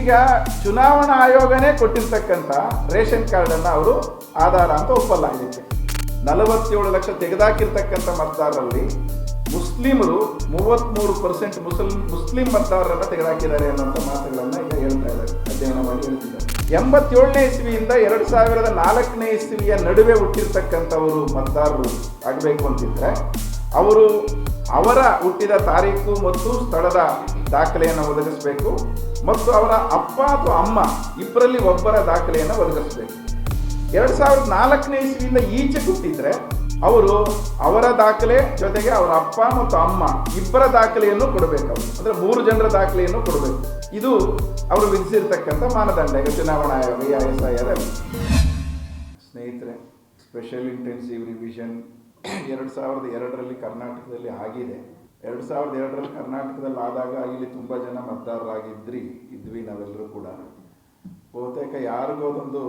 ಈಗ ಚುನಾವಣಾ ಆಯೋಗನೇ ಕೊಟ್ಟಿರ್ತಕ್ಕಂಥ ರೇಷನ್ ಕಾರ್ಡನ್ನು ಅವರು ಆಧಾರ ಅಂತ ಒಪ್ಪಲ್ಲ. ಇದಕ್ಕೆ 47 ಲಕ್ಷ ತೆಗೆದಾಕಿರ್ತಕ್ಕಂಥ ಮತದಾರರಲ್ಲಿ ಮುಸ್ಲಿಮರು 33% ಮುಸ್ಲಿಂ ಮತದಾರರನ್ನು ತೆಗೆದಾಕಿದ್ದಾರೆ ಅನ್ನುವಂಥ ಮಾತುಗಳನ್ನು ಈಗ ಹೇಳ್ತಾ ಇದ್ದಾರೆ, ಅಧ್ಯಯನ ಮಾಡಿ ಹೇಳ್ತಿದ್ದಾರೆ. 87ನೇ ಇಸ್ವಿಯಿಂದ 2004ನೇ ಇಸ್ವಿಯ ನಡುವೆ ಹುಟ್ಟಿರ್ತಕ್ಕಂಥವರು ಮತದಾರರು ಆಗಬೇಕು ಅಂತಿದ್ರೆ ಅವರು ಅವರ ಹುಟ್ಟಿದ ತಾರೀಕು ಮತ್ತು ಸ್ಥಳದ ದಾಖಲೆಯನ್ನು ಒದಗಿಸಬೇಕು ಮತ್ತು ಅವರ ಅಪ್ಪ ಅಥವಾ ಅಮ್ಮ ಇಬ್ಬರಲ್ಲಿ ಒಬ್ಬರ ದಾಖಲೆಯನ್ನು ಒದಗಿಸಬೇಕು. 2004ನೇ ಇಸ್ವಿಯಿಂದ ಈಚೆ ಹುಟ್ಟಿದ್ರೆ ಅವರು ಅವರ ದಾಖಲೆ ಜೊತೆಗೆ ಅವರ ಅಪ್ಪ ಮತ್ತು ಅಮ್ಮ ಇಬ್ಬರ ದಾಖಲೆಯನ್ನು ಕೊಡಬೇಕು. ಅವರು ಅಂದರೆ 3 ಜನರ ದಾಖಲೆಯನ್ನು ಕೊಡಬೇಕು. ಇದು ಅವರು ವಿಧಿಸಿರ್ತಕ್ಕಂಥ ಮಾನದಂಡ ಈಗ ಚುನಾವಣಾ ಆಯೋಗ SIR ಅಲ್ಲಿ. ಸ್ನೇಹಿತರೆ, ಸ್ಪೆಷಲ್ ಇಂಟೆನ್ಸಿವ್ ರಿವಿಷನ್ 2002ರಲ್ಲಿ ಕರ್ನಾಟಕದಲ್ಲಿ ಆಗಿದೆ. 2002ರಲ್ಲಿ ಕರ್ನಾಟಕದಲ್ಲಿ ಆದಾಗ ಇಲ್ಲಿ ತುಂಬ ಜನ ಇದ್ವಿ ನಾವೆಲ್ಲರೂ ಕೂಡ. ಬಹುತೇಕ ಯಾರಿಗೂ ಅದೊಂದು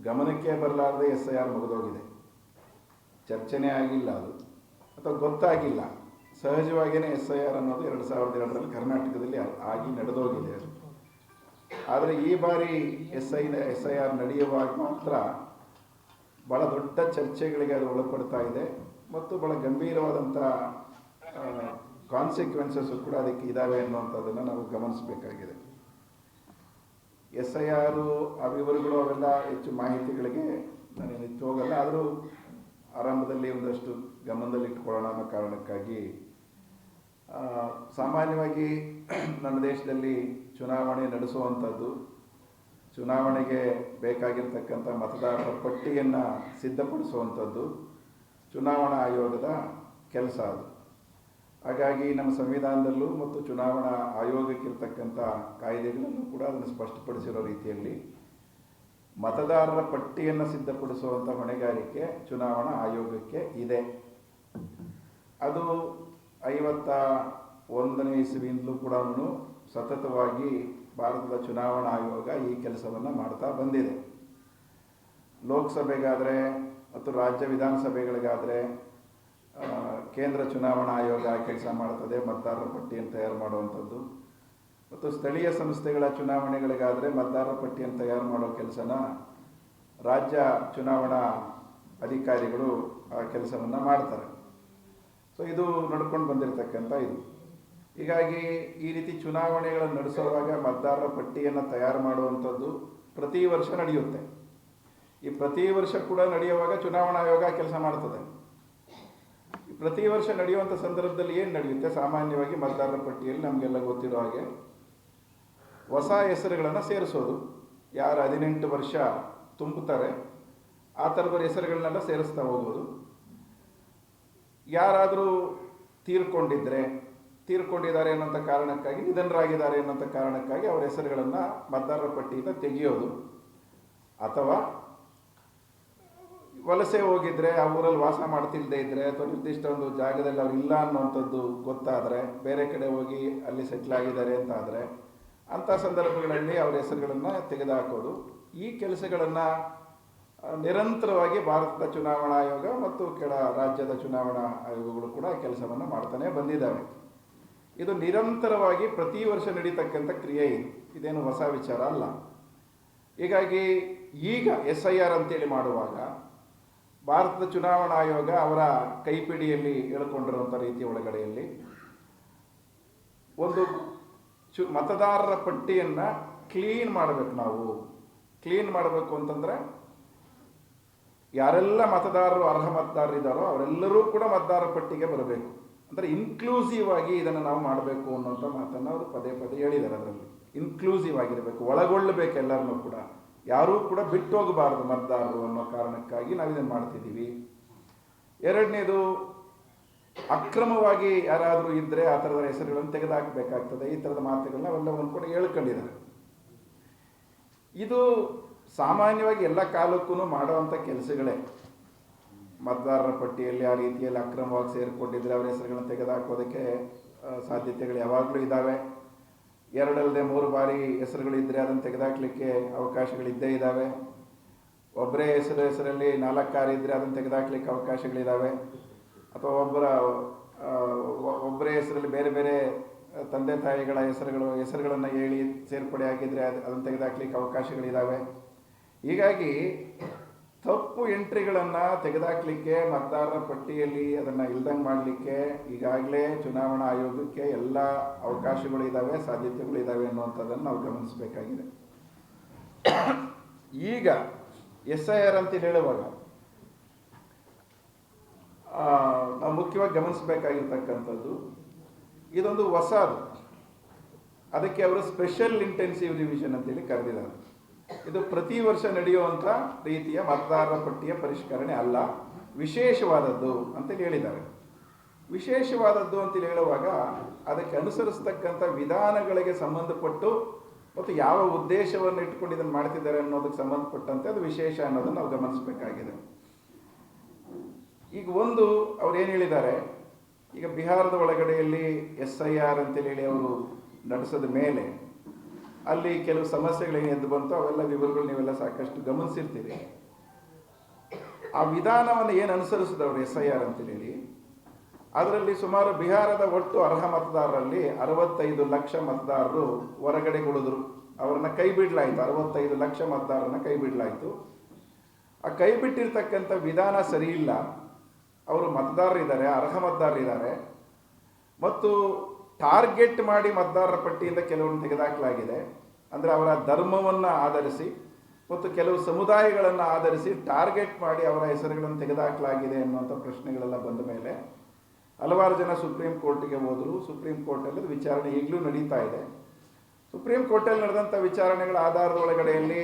ಗಮನಕ್ಕೆ ಬರಲಾರದೆ SIR ಮುಗಿದೋಗಿದೆ, ಚರ್ಚೆನೇ ಆಗಿಲ್ಲ ಅದು ಅಥವಾ ಗೊತ್ತಾಗಿಲ್ಲ. ಸಹಜವಾಗಿಯೇ SIR ಅನ್ನೋದು 2002ರಲ್ಲಿ ಕರ್ನಾಟಕದಲ್ಲಿ ಆಗಿ ನಡೆದೋಗಿದೆ. ಆದರೆ ಈ ಬಾರಿ SIR ನಡೆಯುವಾಗ ಮಾತ್ರ ಭಾಳ ದೊಡ್ಡ ಚರ್ಚೆಗಳಿಗೆ ಅದು ಒಳಪಡ್ತಾ ಇದೆ ಮತ್ತು ಭಾಳ ಗಂಭೀರವಾದಂಥ ಕಾನ್ಸಿಕ್ವೆನ್ಸಸ್ಸು ಕೂಡ ಅದಕ್ಕೆ ಇದ್ದಾವೆ ಅನ್ನುವಂಥದ್ದನ್ನು ನಾವು ಗಮನಿಸಬೇಕಾಗಿದೆ. SIR ಆ ವಿವರಗಳು ಅವೆಲ್ಲ ಹೆಚ್ಚು ಮಾಹಿತಿಗಳಿಗೆ ನಾನು ಹೆಚ್ಚು ಹೋಗಲ್ಲ. ಆದರೂ ಆರಂಭದಲ್ಲಿ ಒಂದಷ್ಟು ಗಮನದಲ್ಲಿ ಇಟ್ಕೊಳ್ಳೋಣ ಅನ್ನೋ ಕಾರಣಕ್ಕಾಗಿ ಸಾಮಾನ್ಯವಾಗಿ ನಮ್ಮ ದೇಶದಲ್ಲಿ ಚುನಾವಣೆ ನಡೆಸುವಂಥದ್ದು, ಚುನಾವಣೆಗೆ ಬೇಕಾಗಿರ್ತಕ್ಕಂಥ ಮತದಾರರ ಪಟ್ಟಿಯನ್ನು ಸಿದ್ಧಪಡಿಸುವಂಥದ್ದು ಚುನಾವಣಾ ಆಯೋಗದ ಕೆಲಸ ಅದು. ಹಾಗಾಗಿ ನಮ್ಮ ಸಂವಿಧಾನದಲ್ಲೂ ಮತ್ತು ಚುನಾವಣಾ ಆಯೋಗಕ್ಕಿರ್ತಕ್ಕಂಥ ಕಾಯ್ದೆಗಳಲ್ಲೂ ಕೂಡ ಅದನ್ನು ಸ್ಪಷ್ಟಪಡಿಸಿರೋ ರೀತಿಯಲ್ಲಿ ಮತದಾರರ ಪಟ್ಟಿಯನ್ನು ಸಿದ್ಧಪಡಿಸುವಂಥ ಹೊಣೆಗಾರಿಕೆ ಚುನಾವಣಾ ಆಯೋಗಕ್ಕೆ ಇದೆ. ಅದು 51ನೇ ಇಸ್ವಿಯಿಂದಲೂ ಕೂಡ ಸತತವಾಗಿ ಭಾರತದ ಚುನಾವಣಾ ಆಯೋಗ ಈ ಕೆಲಸವನ್ನು ಮಾಡ್ತಾ ಬಂದಿದೆ. ಲೋಕಸಭೆಗಾದರೆ ಮತ್ತು ರಾಜ್ಯ ವಿಧಾನಸಭೆಗಳಿಗಾದರೆ ಕೇಂದ್ರ ಚುನಾವಣಾ ಆಯೋಗ ಕೆಲಸ ಮಾಡ್ತದೆ, ಮತದಾರರ ಪಟ್ಟಿಯನ್ನು ತಯಾರು ಮಾಡುವಂಥದ್ದು. ಮತ್ತು ಸ್ಥಳೀಯ ಸಂಸ್ಥೆಗಳ ಚುನಾವಣೆಗಳಿಗಾದರೆ ಮತದಾರರ ಪಟ್ಟಿಯನ್ನು ತಯಾರು ಮಾಡೋ ಕೆಲಸನ ರಾಜ್ಯ ಚುನಾವಣಾ ಅಧಿಕಾರಿಗಳು ಆ ಕೆಲಸವನ್ನು ಮಾಡ್ತಾರೆ. ಸೊ ಇದು ನಡ್ಕೊಂಡು ಬಂದಿರತಕ್ಕಂಥ ಇದು. ಹೀಗಾಗಿ ಈ ರೀತಿ ಚುನಾವಣೆಗಳನ್ನು ನಡೆಸುವಾಗ ಮತದಾರರ ಪಟ್ಟಿಯನ್ನು ತಯಾರು ಮಾಡುವಂಥದ್ದು ಪ್ರತಿ ವರ್ಷ ನಡೆಯುತ್ತೆ. ಈ ಪ್ರತಿ ವರ್ಷ ಕೂಡ ನಡೆಯುವಾಗ ಚುನಾವಣಾ ಆಯೋಗ ಕೆಲಸ ಮಾಡ್ತದೆ. ಪ್ರತಿ ವರ್ಷ ನಡೆಯುವಂಥ ಸಂದರ್ಭದಲ್ಲಿ ಏನು ನಡೆಯುತ್ತೆ, ಸಾಮಾನ್ಯವಾಗಿ ಮತದಾರರ ಪಟ್ಟಿಯಲ್ಲಿ ನಮಗೆಲ್ಲ ಗೊತ್ತಿರೋ ಹಾಗೆ ಹೊಸ ಹೆಸರುಗಳನ್ನು ಸೇರಿಸೋದು. ಯಾರು 18 ವರ್ಷ ತುಂಬುತ್ತಾರೆ ಆ ಥರದವ್ರ ಹೆಸರುಗಳನ್ನೆಲ್ಲ ಸೇರಿಸ್ತಾ ಹೋಗೋದು. ಯಾರಾದರೂ ತೀರ್ಕೊಂಡಿದ್ದಾರೆ ಅನ್ನೋಂಥ ಕಾರಣಕ್ಕಾಗಿ, ನಿಧನರಾಗಿದ್ದಾರೆ ಅನ್ನೋಂಥ ಕಾರಣಕ್ಕಾಗಿ ಅವರ ಹೆಸರುಗಳನ್ನು ಮತದಾರರ ಪಟ್ಟಿಯಿಂದ ತೆಗೆಯೋದು. ಅಥವಾ ವಲಸೆ ಹೋಗಿದ್ರೆ, ಆ ಊರಲ್ಲಿ ವಾಸ ಮಾಡ್ತಿಲ್ಲದೆ ಇದ್ದರೆ ಅಥವಾ ನಿರ್ದಿಷ್ಟ ಒಂದು ಜಾಗದಲ್ಲಿ ಅವ್ರು ಇಲ್ಲ ಅನ್ನೋವಂಥದ್ದು ಗೊತ್ತಾದರೆ, ಬೇರೆ ಕಡೆ ಹೋಗಿ ಅಲ್ಲಿ ಸೆಟ್ಲ್ ಆಗಿದ್ದಾರೆ ಅಂತ ಆದರೆ ಅಂಥ ಸಂದರ್ಭಗಳಲ್ಲಿ ಅವರ ಹೆಸರುಗಳನ್ನು ತೆಗೆದುಹಾಕೋದು. ಈ ಕೆಲಸಗಳನ್ನು ನಿರಂತರವಾಗಿ ಭಾರತದ ಚುನಾವಣಾ ಆಯೋಗ ಮತ್ತು ಕೆಳ ರಾಜ್ಯದ ಚುನಾವಣಾ ಆಯೋಗಗಳು ಕೂಡ ಕೆಲಸವನ್ನು ಮಾಡ್ತಾನೆ ಬಂದಿದ್ದಾವೆ. ಇದು ನಿರಂತರವಾಗಿ ಪ್ರತಿ ವರ್ಷ ನಡೀತಕ್ಕಂಥ ಕ್ರಿಯೆ. ಇದೇನು ಹೊಸ ವಿಚಾರ ಅಲ್ಲ. ಹೀಗಾಗಿ ಈಗ SIR ಅಂತೇಳಿ ಮಾಡುವಾಗ ಭಾರತದ ಚುನಾವಣಾ ಆಯೋಗ ಅವರ ಕೈಪಿಡಿಯಲ್ಲಿ ಹೇಳಿಕೊಂಡಿರುವಂಥ ರೀತಿಯ ಒಳಗಡೆಯಲ್ಲಿ ಒಂದು ಮತದಾರರ ಪಟ್ಟಿಯನ್ನು ಕ್ಲೀನ್ ಮಾಡಬೇಕು. ನಾವು ಕ್ಲೀನ್ ಮಾಡಬೇಕು ಅಂತಂದರೆ ಯಾರೆಲ್ಲ ಮತದಾರರು ಅರ್ಹ ಮತದಾರರಿದ್ದಾರೋ ಅವರೆಲ್ಲರೂ ಕೂಡ ಮತದಾರರ ಪಟ್ಟಿಗೆ ಬರಬೇಕು. ಅಂದರೆ ಇನ್ಕ್ಲೂಸಿವ್ ಆಗಿ ಇದನ್ನು ನಾವು ಮಾಡಬೇಕು ಅನ್ನೋಂಥ ಮಾತನ್ನು ಅವರು ಪದೇ ಪದೇ ಹೇಳಿದ್ದಾರೆ. ಅದರಲ್ಲಿ ಇನ್ಕ್ಲೂಸಿವ್ ಆಗಿರಬೇಕು, ಒಳಗೊಳ್ಳಬೇಕು ಎಲ್ಲರನ್ನೂ ಕೂಡ, ಯಾರೂ ಕೂಡ ಬಿಟ್ಟು ಹೋಗಬಾರ್ದು ಮತದಾರರು ಅನ್ನೋ ಕಾರಣಕ್ಕಾಗಿ ನಾವು ಇದನ್ನು ಮಾಡ್ತಿದ್ದೀವಿ. ಎರಡನೇದು, ಅಕ್ರಮವಾಗಿ ಯಾರಾದರೂ ಇದ್ದರೆ ಆ ಥರದ ಹೆಸರುಗಳನ್ನು ತೆಗೆದುಹಾಕಬೇಕಾಗ್ತದೆ. ಈ ಥರದ ಮಾತುಗಳನ್ನ ಅವೆಲ್ಲವನ್ನು ಕೂಡ ಹೇಳ್ಕೊಂಡಿದ್ದಾರೆ. ಇದು ಸಾಮಾನ್ಯವಾಗಿ ಎಲ್ಲ ಕಾಲಕ್ಕೂ ಮಾಡುವಂಥ ಕೆಲಸಗಳೇ. ಮತದಾರರ ಪಟ್ಟಿಯಲ್ಲಿ ಆ ರೀತಿಯಲ್ಲಿ ಅಕ್ರಮವಾಗಿ ಸೇರಿಕೊಂಡಿದ್ದರೆ ಅವರ ಹೆಸರುಗಳನ್ನು ತೆಗೆದುಹಾಕೋದಕ್ಕೆ ಸಾಧ್ಯತೆಗಳು ಯಾವಾಗಲೂ ಇದ್ದಾವೆ. 2 ಅಲ್ಲದೆ 3 ಬಾರಿ ಹೆಸರುಗಳಿದ್ದರೆ ಅದನ್ನು ತೆಗೆದುಹಾಕಲಿಕ್ಕೆ ಅವಕಾಶಗಳಿದ್ದೇ ಇದ್ದಾವೆ. ಒಬ್ಬರೇ ಹೆಸರಲ್ಲಿ 4-6 ಇದ್ದರೆ ಅದನ್ನು ತೆಗೆದುಹಾಕಲಿಕ್ಕೆ ಅವಕಾಶಗಳಿದ್ದಾವೆ. ಅಥವಾ ಒಬ್ಬರೇ ಹೆಸರಲ್ಲಿ ಬೇರೆ ಬೇರೆ ತಂದೆ ತಾಯಿಗಳ ಹೆಸರುಗಳನ್ನು ಹೇಳಿ ಸೇರ್ಪಡೆ ಆಗಿದ್ದರೆ ಅದನ್ನು ತೆಗೆದುಹಾಕ್ಲಿಕ್ಕೆ ಅವಕಾಶಗಳಿದ್ದಾವೆ. ಹೀಗಾಗಿ ತಪ್ಪು ಎಂಟ್ರಿಗಳನ್ನು ತೆಗೆದುಹಾಕ್ಲಿಕ್ಕೆ, ಮತದಾರರ ಪಟ್ಟಿಯಲ್ಲಿ ಅದನ್ನು ಇಲ್ದಂಗೆ ಮಾಡಲಿಕ್ಕೆ ಈಗಾಗಲೇ ಚುನಾವಣಾ ಆಯೋಗಕ್ಕೆ ಎಲ್ಲ ಅವಕಾಶಗಳಿದ್ದಾವೆ, ಸಾಧ್ಯತೆಗಳಿದ್ದಾವೆ ಅನ್ನುವಂಥದ್ದನ್ನು ನಾವು ಗಮನಿಸಬೇಕಾಗಿದೆ. ಈಗ SIR ಅಂತ ಹೇಳುವಾಗ ನಾವು ಮುಖ್ಯವಾಗಿ ಗಮನಿಸಬೇಕಾಗಿರ್ತಕ್ಕಂಥದ್ದು, ಇದೊಂದು ಹೊಸದು. ಅದಕ್ಕೆ ಅವರು ಸ್ಪೆಷಲ್ ಇಂಟೆನ್ಸಿವ್ ರಿವಿಷನ್ ಅಂತೇಳಿ ಕರೆದಿದ್ದಾರೆ. ಇದು ಪ್ರತಿ ವರ್ಷ ನಡೆಯುವಂಥ ರೀತಿಯ ಮತದಾರರ ಪಟ್ಟಿಯ ಪರಿಷ್ಕರಣೆ ಅಲ್ಲ, ವಿಶೇಷವಾದದ್ದು ಅಂತೇಳಿ ಹೇಳಿದ್ದಾರೆ. ವಿಶೇಷವಾದದ್ದು ಅಂತೇಳಿ ಹೇಳುವಾಗ ಅದಕ್ಕೆ ಅನುಸರಿಸ್ತಕ್ಕಂಥ ವಿಧಾನಗಳಿಗೆ ಸಂಬಂಧಪಟ್ಟು ಮತ್ತು ಯಾವ ಉದ್ದೇಶವನ್ನು ಇಟ್ಕೊಂಡು ಇದನ್ನು ಮಾಡ್ತಿದ್ದಾರೆ ಅನ್ನೋದಕ್ಕೆ ಸಂಬಂಧಪಟ್ಟಂತೆ ಅದು ವಿಶೇಷ ಅನ್ನೋದನ್ನು ನಾವು ಗಮನಿಸಬೇಕಾಗಿದೆ. ಈಗ ಒಂದು ಅವ್ರು ಏನು ಹೇಳಿದ್ದಾರೆ, ಈಗ ಬಿಹಾರದ ಒಳಗಡೆಯಲ್ಲಿ SIR ಅಂತೇಳಿ ಅವರು ನಡೆಸಿದ ಮೇಲೆ ಅಲ್ಲಿ ಕೆಲವು ಸಮಸ್ಯೆಗಳೇನು ಎದ್ದು ಬಂತು, ಅವೆಲ್ಲ ವಿವರಗಳು ನೀವೆಲ್ಲ ಸಾಕಷ್ಟು ಗಮನಿಸಿರ್ತೀರಿ. ಆ ವಿಧಾನವನ್ನು ಏನು ಅನುಸರಿಸಿದವರು SIR ಅಂತೇಳಿ, ಅದರಲ್ಲಿ ಸುಮಾರು ಬಿಹಾರದ ಒಟ್ಟು ಅರ್ಹ ಮತದಾರರಲ್ಲಿ 65 ಲಕ್ಷ ಮತದಾರರು ಹೊರಗಡೆ ಉಳಿದ್ರು. ಅವರನ್ನ ಕೈ ಬಿಡಲಾಯಿತು. 65 ಲಕ್ಷ ಮತದಾರರನ್ನ ಕೈ ಬಿಡಲಾಯಿತು. ಆ ಕೈ ಬಿಟ್ಟಿರ್ತಕ್ಕಂಥ ವಿಧಾನ ಸರಿ ಇಲ್ಲ. ಅವರು ಮತದಾರರಿದ್ದಾರೆ, ಅರ್ಹ ಮತದಾರರಿದ್ದಾರೆ, ಮತ್ತು ಟಾರ್ಗೆಟ್ ಮಾಡಿ ಮತದಾರರ ಪಟ್ಟಿಯಿಂದ ಕೆಲವೊಂದು ತೆಗೆದುಹಾಕಲಾಗಿದೆ. ಅಂದರೆ ಅವರ ಧರ್ಮವನ್ನು ಆಧರಿಸಿ ಮತ್ತು ಕೆಲವು ಸಮುದಾಯಗಳನ್ನು ಆಧರಿಸಿ ಟಾರ್ಗೆಟ್ ಮಾಡಿ ಅವರ ಹೆಸರುಗಳನ್ನು ತೆಗೆದುಹಾಕಲಾಗಿದೆ ಅನ್ನುವಂಥ ಪ್ರಶ್ನೆಗಳೆಲ್ಲ ಬಂದ ಮೇಲೆ ಹಲವಾರು ಜನ ಸುಪ್ರೀಂ ಕೋರ್ಟಿಗೆ ಹೋದರು. ಸುಪ್ರೀಂ ಕೋರ್ಟಲ್ಲಿ ವಿಚಾರಣೆ ಈಗಲೂ ನಡೀತಾ ಇದೆ. ಸುಪ್ರೀಂ ಕೋರ್ಟಲ್ಲಿ ನಡೆದಂಥ ವಿಚಾರಣೆಗಳ ಆಧಾರದ ಒಳಗಡೆಯಲ್ಲಿ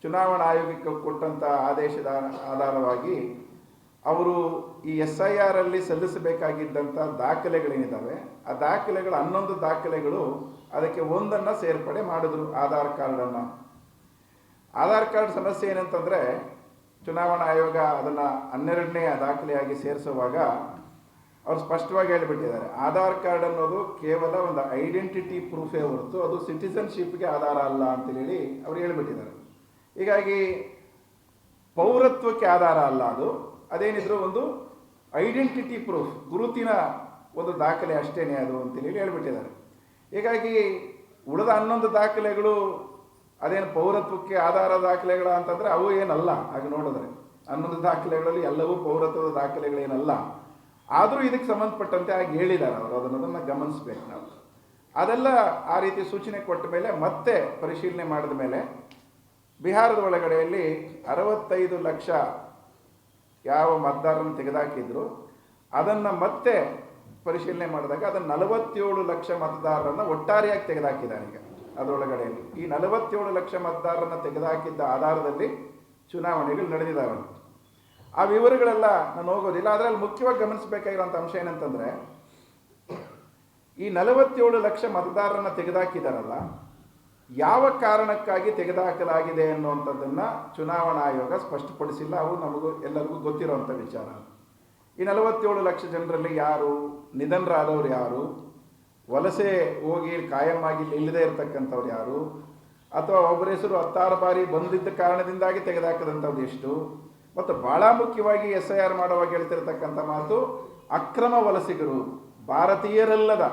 ಚುನಾವಣಾ ಆಯೋಗಕ್ಕೆ ಕೊಟ್ಟಂಥ ಆದೇಶದ ಆಧಾರವಾಗಿ ಅವರು ಈ SIR ಅಲ್ಲಿ ಸಲ್ಲಿಸಬೇಕಾಗಿದ್ದಂಥ ದಾಖಲೆಗಳೇನಿದ್ದಾವೆ, ಆ ದಾಖಲೆಗಳು 11 ದಾಖಲೆಗಳು ಅದಕ್ಕೆ ಒಂದನ್ನು ಸೇರ್ಪಡೆ ಮಾಡಿದ್ರು, ಆಧಾರ್ ಕಾರ್ಡನ್ನು. ಆಧಾರ್ ಕಾರ್ಡ್ ಸಮಸ್ಯೆ ಏನಂತಂದರೆ, ಚುನಾವಣಾ ಆಯೋಗ ಅದನ್ನು 12ನೇ ದಾಖಲೆಯಾಗಿ ಸೇರಿಸುವಾಗ ಅವ್ರು ಸ್ಪಷ್ಟವಾಗಿ ಹೇಳಿಬಿಟ್ಟಿದ್ದಾರೆ, ಆಧಾರ್ ಕಾರ್ಡ್ ಅನ್ನೋದು ಕೇವಲ ಒಂದು ಐಡೆಂಟಿಟಿ ಪ್ರೂಫೇ ಹೊರತು ಅದು ಸಿಟಿಸನ್ಶಿಪ್ಗೆ ಆಧಾರ ಅಲ್ಲ ಅಂತೇಳಿ ಅವ್ರು ಹೇಳಿಬಿಟ್ಟಿದ್ದಾರೆ. ಹೀಗಾಗಿ ಪೌರತ್ವಕ್ಕೆ ಆಧಾರ ಅಲ್ಲ, ಅದೇನಿದ್ರು ಒಂದು ಐಡೆಂಟಿಟಿ ಪ್ರೂಫ್, ಗುರುತಿನ ಒಂದು ದಾಖಲೆ ಅಷ್ಟೇನೆ ಅದು ಅಂತೇಳಿ ಹೇಳ್ಬಿಟ್ಟಿದ್ದಾರೆ. ಹೀಗಾಗಿ ಉಳಿದ 11 ದಾಖಲೆಗಳು ಅದೇನು ಪೌರತ್ವಕ್ಕೆ ಆಧಾರ ದಾಖಲೆಗಳ ಅಂತಂದರೆ ಅವು ಏನಲ್ಲ. ಆಗ ನೋಡಿದ್ರೆ 11 ದಾಖಲೆಗಳಲ್ಲಿ ಎಲ್ಲವೂ ಪೌರತ್ವದ ದಾಖಲೆಗಳೇನಲ್ಲ. ಆದರೂ ಇದಕ್ಕೆ ಸಂಬಂಧಪಟ್ಟಂತೆ ಆಗಿ ಹೇಳಿದ್ದಾರೆ ಅವರು, ಅದನ್ನು ಗಮನಿಸ್ಬೇಕು ನಾವು. ಅದೆಲ್ಲ ಆ ರೀತಿ ಸೂಚನೆ ಕೊಟ್ಟ ಮೇಲೆ ಮತ್ತೆ ಪರಿಶೀಲನೆ ಮಾಡಿದ ಮೇಲೆ ಬಿಹಾರದ ಒಳಗಡೆಯಲ್ಲಿ 65 ಲಕ್ಷ ಯಾವ ಮತದಾರರನ್ನು ತೆಗೆದುಹಾಕಿದ್ರು ಅದನ್ನು ಮತ್ತೆ ಪರಿಶೀಲನೆ ಮಾಡಿದಾಗ ಅದನ್ನು 47 ಲಕ್ಷ ಮತದಾರರನ್ನು ಒಟ್ಟಾರೆಯಾಗಿ ತೆಗೆದುಹಾಕಿದ್ದಾರೆ. ಈಗ ಅದರೊಳಗಡೆಯಲ್ಲಿ ಈ 47 ಲಕ್ಷ ಮತದಾರರನ್ನು ತೆಗೆದುಹಾಕಿದ್ದ ಆಧಾರದಲ್ಲಿ ಚುನಾವಣೆಗಳು ನಡೆದಿದ್ದಾವೆ. ಆ ವಿವರಗಳೆಲ್ಲ ನಾನು ಹೋಗೋದಿಲ್ಲ. ಅದರಲ್ಲಿ ಮುಖ್ಯವಾಗಿ ಗಮನಿಸಬೇಕಾಗಿರುವಂಥ ಅಂಶ ಏನಂತಂದರೆ, ಈ 47 ಲಕ್ಷ ಮತದಾರರನ್ನು ತೆಗೆದುಹಾಕಿದಾರಲ್ಲ, ಯಾವ ಕಾರಣಕ್ಕಾಗಿ ತೆಗೆದುಹಾಕಲಾಗಿದೆ ಅನ್ನುವಂಥದ್ದನ್ನು ಚುನಾವಣಾ ಆಯೋಗ ಸ್ಪಷ್ಟಪಡಿಸಿಲ್ಲ. ಅವು ನಮಗೂ ಎಲ್ಲರಿಗೂ ಗೊತ್ತಿರುವಂಥ ವಿಚಾರ. ಈ 47 ಲಕ್ಷ ಜನರಲ್ಲಿ ಯಾರು, ನಿಧನರಾದವರು ಯಾರು, ವಲಸೆ ಹೋಗಿ ಕಾಯಮಾಗಿ ಇಲ್ಲದೇ ಇರತಕ್ಕಂಥವ್ರು ಯಾರು, ಅಥವಾ ಒಬ್ಬರ ಹೆಸರು 16 ಬಾರಿ ಬಂದಿದ್ದ ಕಾರಣದಿಂದಾಗಿ ತೆಗೆದುಹಾಕದಂಥದ್ದು ಎಷ್ಟು, ಮತ್ತು ಭಾಳ ಮುಖ್ಯವಾಗಿ SIR ಮಾಡುವಾಗ ಹೇಳ್ತಿರ್ತಕ್ಕಂಥ ಮಾತು, ಅಕ್ರಮ ವಲಸಿಗರು, ಭಾರತೀಯರಲ್ಲದ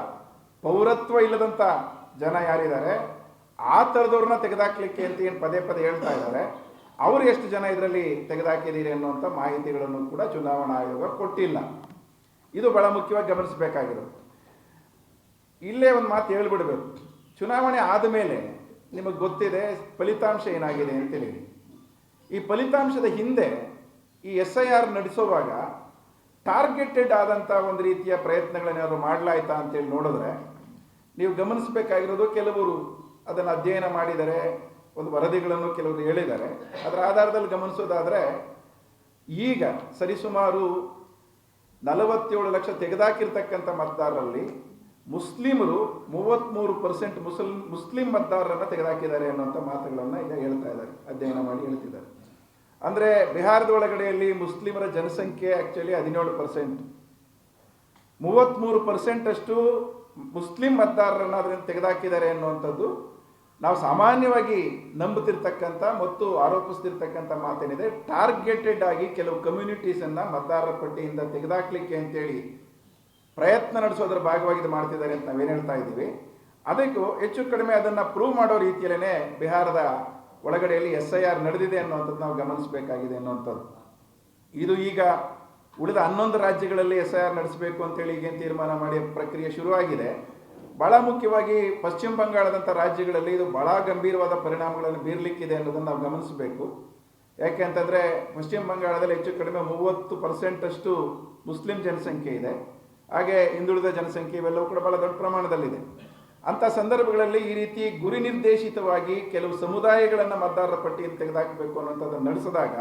ಪೌರತ್ವ ಇಲ್ಲದಂಥ ಜನ ಯಾರಿದ್ದಾರೆ ಆ ಥರದವ್ರನ್ನ ತೆಗೆದುಹಾಕ್ಲಿಕ್ಕೆ ಅಂತ ಏನು ಪದೇ ಪದೇ ಹೇಳ್ತಾ ಇದ್ದಾರೆ, ಅವರು ಎಷ್ಟು ಜನ ಇದರಲ್ಲಿ ತೆಗೆದುಹಾಕಿದ್ದೀರಿ ಅನ್ನುವಂಥ ಮಾಹಿತಿಗಳನ್ನು ಕೂಡ ಚುನಾವಣಾ ಆಯೋಗ ಕೊಟ್ಟಿಲ್ಲ. ಇದು ಬಹಳ ಮುಖ್ಯವಾಗಿ ಗಮನಿಸಬೇಕಾಗಿರೋದು. ಇಲ್ಲೇ ಒಂದು ಮಾತು ಹೇಳ್ಬಿಡ್ಬೇಕು, ಚುನಾವಣೆ ಆದಮೇಲೆ ನಿಮಗೆ ಗೊತ್ತಿದೆ ಫಲಿತಾಂಶ ಏನಾಗಿದೆ ಅಂತೇಳಿ. ಈ ಫಲಿತಾಂಶದ ಹಿಂದೆ ಈ SIR ನಡೆಸುವಾಗ ಟಾರ್ಗೆಟೆಡ್ ಆದಂಥ ಒಂದು ರೀತಿಯ ಪ್ರಯತ್ನಗಳೇನಾದ್ರು ಮಾಡಲಾಯ್ತಾ ಅಂತೇಳಿ ನೋಡಿದ್ರೆ ನೀವು ಗಮನಿಸಬೇಕಾಗಿರೋದು, ಕೆಲವರು ಅದನ್ನು ಅಧ್ಯಯನ ಮಾಡಿದ್ದಾರೆ, ಒಂದು ವರದಿಗಳನ್ನು ಕೆಲವರು ಹೇಳಿದ್ದಾರೆ. ಅದರ ಆಧಾರದಲ್ಲಿ ಗಮನಿಸೋದಾದರೆ ಈಗ ಸರಿಸುಮಾರು 47 ಲಕ್ಷ ತೆಗೆದುಹಾಕಿರ್ತಕ್ಕಂಥ ಮತದಾರರಲ್ಲಿ ಮುಸ್ಲಿಮರು 33% ಮುಸ್ಲಿಂ ಮತದಾರರನ್ನು ತೆಗೆದುಹಾಕಿದ್ದಾರೆ ಅನ್ನೋಂಥ ಮಾತುಗಳನ್ನು ಈಗ ಹೇಳ್ತಾ ಇದ್ದಾರೆ, ಅಧ್ಯಯನ ಮಾಡಿ ಹೇಳ್ತಿದ್ದಾರೆ. ಅಂದರೆ ಬಿಹಾರದ ಒಳಗಡೆಯಲ್ಲಿ ಮುಸ್ಲಿಮರ ಜನಸಂಖ್ಯೆ ಆ್ಯಕ್ಚುಲಿ 17%, 33% ಅಷ್ಟು ಮುಸ್ಲಿಂ ಮತದಾರರನ್ನು ಅದರಿಂದ ತೆಗೆದುಹಾಕಿದ್ದಾರೆ ಅನ್ನುವಂಥದ್ದು ನಾವು ಸಾಮಾನ್ಯವಾಗಿ ನಂಬುತ್ತಿರ್ತಕ್ಕಂಥ ಮತ್ತು ಆರೋಪಿಸ್ತಿರ್ತಕ್ಕಂಥ ಮಾತೇನಿದೆ. ಟಾರ್ಗೆಟೆಡ್ ಆಗಿ ಕೆಲವು ಕಮ್ಯುನಿಟೀಸನ್ನು ಮತದಾರರ ಪಟ್ಟಿಯಿಂದ ತೆಗೆದುಹಾಕಲಿಕ್ಕೆ ಅಂತೇಳಿ ಪ್ರಯತ್ನ ನಡೆಸೋದ್ರ ಭಾಗವಾಗಿ ಇದು ಮಾಡ್ತಿದ್ದಾರೆ ಅಂತ ನಾವೇನು ಹೇಳ್ತಾ ಇದ್ದೀವಿ. ಅದಕ್ಕೂ ಹೆಚ್ಚು ಕಡಿಮೆ ಅದನ್ನು ಪ್ರೂವ್ ಮಾಡೋ ರೀತಿಯಲ್ಲೇ ಬಿಹಾರದ ಒಳಗಡೆಯಲ್ಲಿ SIR ನಡೆದಿದೆ ಅನ್ನುವಂಥದ್ದು ನಾವು ಗಮನಿಸಬೇಕಾಗಿದೆ ಅನ್ನುವಂಥದ್ದು. ಇದು ಈಗ ಉಳಿದ 11 ರಾಜ್ಯಗಳಲ್ಲಿ SIR ನಡೆಸಬೇಕು ಅಂತೇಳಿ ಈಗೇನು ತೀರ್ಮಾನ ಮಾಡಿ ಪ್ರಕ್ರಿಯೆ ಶುರುವಾಗಿದೆ. ಭಾಳ ಮುಖ್ಯವಾಗಿ ಪಶ್ಚಿಮ ಬಂಗಾಳದಂಥ ರಾಜ್ಯಗಳಲ್ಲಿ ಇದು ಭಾಳ ಗಂಭೀರವಾದ ಪರಿಣಾಮಗಳನ್ನು ಬೀರಲಿಕ್ಕಿದೆ ಅನ್ನೋದನ್ನು ನಾವು ಗಮನಿಸಬೇಕು. ಯಾಕೆ ಅಂತಂದರೆ ಪಶ್ಚಿಮ ಬಂಗಾಳದಲ್ಲಿ ಹೆಚ್ಚು ಕಡಿಮೆ 30% ಮುಸ್ಲಿಂ ಜನಸಂಖ್ಯೆ ಇದೆ. ಹಾಗೆ ಹಿಂದುಳಿದ ಜನಸಂಖ್ಯೆ ಇವೆಲ್ಲವೂ ಕೂಡ ಭಾಳ ದೊಡ್ಡ ಪ್ರಮಾಣದಲ್ಲಿದೆ. ಅಂಥ ಸಂದರ್ಭಗಳಲ್ಲಿ ಈ ರೀತಿ ಗುರಿ ನಿರ್ದೇಶಿತವಾಗಿ ಕೆಲವು ಸಮುದಾಯಗಳನ್ನು ಮತದಾರರ ಪಟ್ಟಿಯನ್ನು ತೆಗೆದುಹಾಕಬೇಕು ಅನ್ನೋಂಥದ್ದನ್ನು ನಡೆಸಿದಾಗ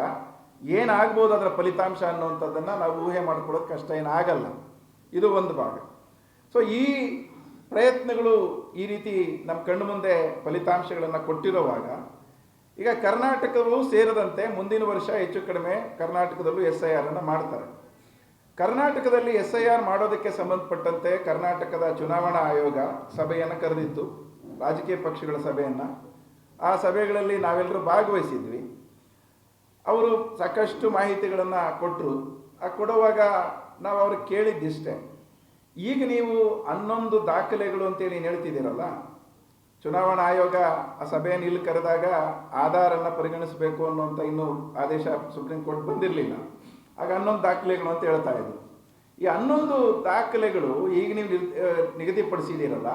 ಏನಾಗ್ಬೋದು ಅದರ ಫಲಿತಾಂಶ ಅನ್ನುವಂಥದ್ದನ್ನು ನಾವು ಊಹೆ ಮಾಡ್ಕೊಳ್ಳೋದು ಕಷ್ಟ ಏನಾಗಲ್ಲ. ಇದು ಒಂದು ಭಾಗ. ಸೊ ಈ ಪ್ರಯತ್ನಗಳು ಈ ರೀತಿ ನಮ್ಮ ಕಣ್ಣು ಮುಂದೆ ಫಲಿತಾಂಶಗಳನ್ನು ಕೊಟ್ಟಿರುವಾಗ ಈಗ ಕರ್ನಾಟಕವೂ ಸೇರಿದಂತೆ ಮುಂದಿನ ವರ್ಷ ಹೆಚ್ಚು ಕಡಿಮೆ ಕರ್ನಾಟಕದಲ್ಲೂ SIR ಅನ್ನು ಮಾಡ್ತಾರೆ. ಕರ್ನಾಟಕದಲ್ಲಿ SIR ಮಾಡೋದಕ್ಕೆ ಸಂಬಂಧಪಟ್ಟಂತೆ ಕರ್ನಾಟಕದ ಚುನಾವಣಾ ಆಯೋಗ ಸಭೆಯನ್ನು ಕರೆದಿತ್ತು, ರಾಜಕೀಯ ಪಕ್ಷಗಳ ಸಭೆಯನ್ನು. ಆ ಸಭೆಗಳಲ್ಲಿ ನಾವೆಲ್ಲರೂ ಭಾಗವಹಿಸಿದ್ವಿ. ಅವರು ಸಾಕಷ್ಟು ಮಾಹಿತಿಗಳನ್ನು ಕೊಟ್ಟರು. ಆ ಕೊಡುವಾಗ ನಾವು ಅವ್ರಿಗೆ ಕೇಳಿದ್ದಿಷ್ಟೇ, ಈಗ ನೀವು 11 ದಾಖಲೆಗಳು ಅಂತೇಳಿ ಹೇಳ್ತಿದ್ದೀರಲ್ಲ, ಚುನಾವಣಾ ಆಯೋಗ ಆ ಸಭೆಯನ್ನು ಇಲ್ಲಿ ಕರೆದಾಗ ಆಧಾರನ್ನು ಪರಿಗಣಿಸಬೇಕು ಅನ್ನುವಂಥ ಇನ್ನೂ ಆದೇಶ ಸುಪ್ರೀಂ ಕೋರ್ಟ್ ಬಂದಿರಲಿಲ್ಲ. ಆಗ 11 ದಾಖಲೆಗಳು ಅಂತ ಹೇಳ್ತಾ ಇದ್ರು. ಈ 11 ದಾಖಲೆಗಳು ಈಗ ನೀವು ನಿಗದಿಪಡಿಸಿದ್ದೀರಲ್ಲ,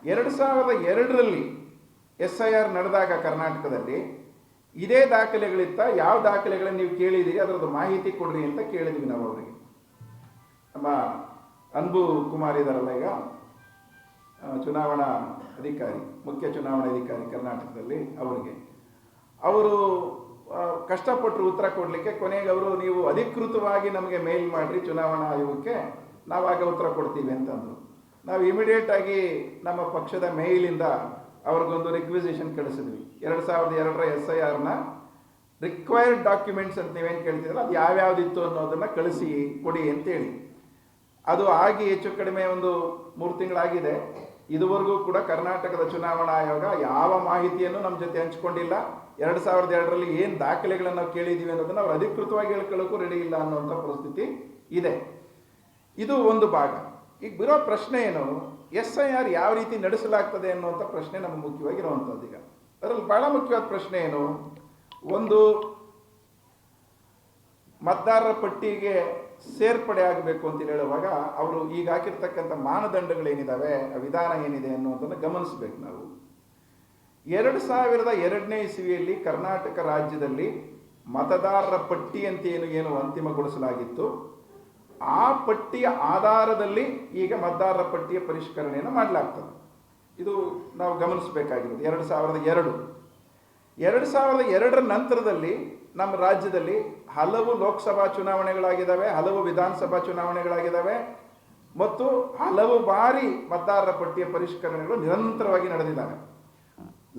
2002ರಲ್ಲಿ SIR ನಡೆದಾಗ ಕರ್ನಾಟಕದಲ್ಲಿ ಇದೇ ದಾಖಲೆಗಳಿತ್ತ, ಯಾವ ದಾಖಲೆಗಳನ್ನು ನೀವು ಕೇಳಿದ್ದೀರಿ ಅದರದ್ದು ಮಾಹಿತಿ ಕೊಡ್ರಿ ಅಂತ ಕೇಳಿದ್ವಿ ನಾವು ಅವರಿಗೆ. ನಮ್ಮ ಅನ್ಬು ಕುಮಾರ್ ಇದಾರಲ್ಲ ಈಗ ಚುನಾವಣಾ ಅಧಿಕಾರಿ, ಮುಖ್ಯ ಚುನಾವಣಾ ಅಧಿಕಾರಿ ಕರ್ನಾಟಕದಲ್ಲಿ, ಅವರು ಕಷ್ಟಪಟ್ಟರು ಉತ್ತರ ಕೊಡಲಿಕ್ಕೆ. ಕೊನೆಗೆ ಅವರು ನೀವು ಅಧಿಕೃತವಾಗಿ ನಮಗೆ ಮೇಲ್ ಮಾಡಿರಿ ಚುನಾವಣಾ ಆಯೋಗಕ್ಕೆ, ನಾವಾಗ ಉತ್ತರ ಕೊಡ್ತೀವಿ ಅಂತಂದರು. ನಾವು ಇಮಿಡಿಯೇಟಾಗಿ ನಮ್ಮ ಪಕ್ಷದ ಮೇಲಿಂದ ಅವ್ರಿಗೊಂದು ರಿಕ್ವಿಸಿಷನ್ ಕಳಿಸಿದ್ವಿ. 2002ರ SIRನ ರಿಕ್ವೈರ್ಡ್ ಡಾಕ್ಯುಮೆಂಟ್ಸ್ ಅಂತ ನೀವೇನು ಕೇಳ್ತಿದ್ರಲ್ಲ ಅದು ಯಾವ್ಯಾವುದಿತ್ತು ಅನ್ನೋದನ್ನು ಕಳಿಸಿ ಕೊಡಿ ಅಂತೇಳಿ. ಅದು ಆಗಿ ಹೆಚ್ಚು ಕಡಿಮೆ ಒಂದು 3 ತಿಂಗಳಾಗಿದೆ. ಇದುವರೆಗೂ ಕೂಡ ಕರ್ನಾಟಕದ ಚುನಾವಣಾ ಆಯೋಗ ಯಾವ ಮಾಹಿತಿಯನ್ನು ನಮ್ಮ ಜೊತೆ ಹಂಚ್ಕೊಂಡಿಲ್ಲ. 2002ರಲ್ಲಿ ಏನು ದಾಖಲೆಗಳನ್ನು ನಾವು ಕೇಳಿದ್ದೀವಿ ಅನ್ನೋದನ್ನು ಅವ್ರು ಅಧಿಕೃತವಾಗಿ ಹೇಳ್ಕೊಳ್ಳೋಕ್ಕೂ ರೆಡಿ ಇಲ್ಲ ಅನ್ನುವಂಥ ಪರಿಸ್ಥಿತಿ ಇದೆ. ಇದು ಒಂದು ಭಾಗ. ಈಗ ಬಿರೋ ಪ್ರಶ್ನೆ ಏನು, SIR ಯಾವ ರೀತಿ ನಡೆಸಲಾಗ್ತದೆ ಅನ್ನುವಂಥ ಪ್ರಶ್ನೆ ನಮಗೆ ಮುಖ್ಯವಾಗಿರುವಂಥದ್ದು. ಈಗ ಅದರಲ್ಲಿ ಭಾಳ ಮುಖ್ಯವಾದ ಪ್ರಶ್ನೆ ಏನು, ಒಂದು ಮತದಾರರ ಪಟ್ಟಿಗೆ ಸೇರ್ಪಡೆ ಆಗಬೇಕು ಅಂತ ಹೇಳುವಾಗ ಅವರು ಈಗ ಹಾಕಿರ್ತಕ್ಕಂಥ ಮಾನದಂಡಗಳೇನಿದ್ದಾವೆ, ವಿಧಾನ ಏನಿದೆ ಅನ್ನುವಂಥದ್ದು ಗಮನಿಸಬೇಕು ನಾವು. 2002ನೇ ಇಸವಿಯಲ್ಲಿ ಕರ್ನಾಟಕ ರಾಜ್ಯದಲ್ಲಿ ಮತದಾರರ ಪಟ್ಟಿ ಅಂತ ಏನು ಅಂತಿಮಗೊಳಿಸಲಾಗಿತ್ತು, ಆ ಪಟ್ಟಿಯ ಆಧಾರದಲ್ಲಿ ಈಗ ಮತದಾರರ ಪಟ್ಟಿಯ ಪರಿಷ್ಕರಣೆಯನ್ನು ಮಾಡಲಾಗ್ತದೆ. ಇದು ನಾವು ಗಮನಿಸಬೇಕಾಗಿರೋದು. 2002ರ ನಂತರದಲ್ಲಿ ನಮ್ಮ ರಾಜ್ಯದಲ್ಲಿ ಹಲವು ಲೋಕಸಭಾ ಚುನಾವಣೆಗಳಾಗಿದ್ದಾವೆ, ಹಲವು ವಿಧಾನಸಭಾ ಚುನಾವಣೆಗಳಾಗಿದ್ದಾವೆ ಮತ್ತು ಹಲವು ಬಾರಿ ಮತದಾರರ ಪಟ್ಟಿಯ ಪರಿಷ್ಕರಣೆಗಳು ನಿರಂತರವಾಗಿ ನಡೆದಿದ್ದಾವೆ.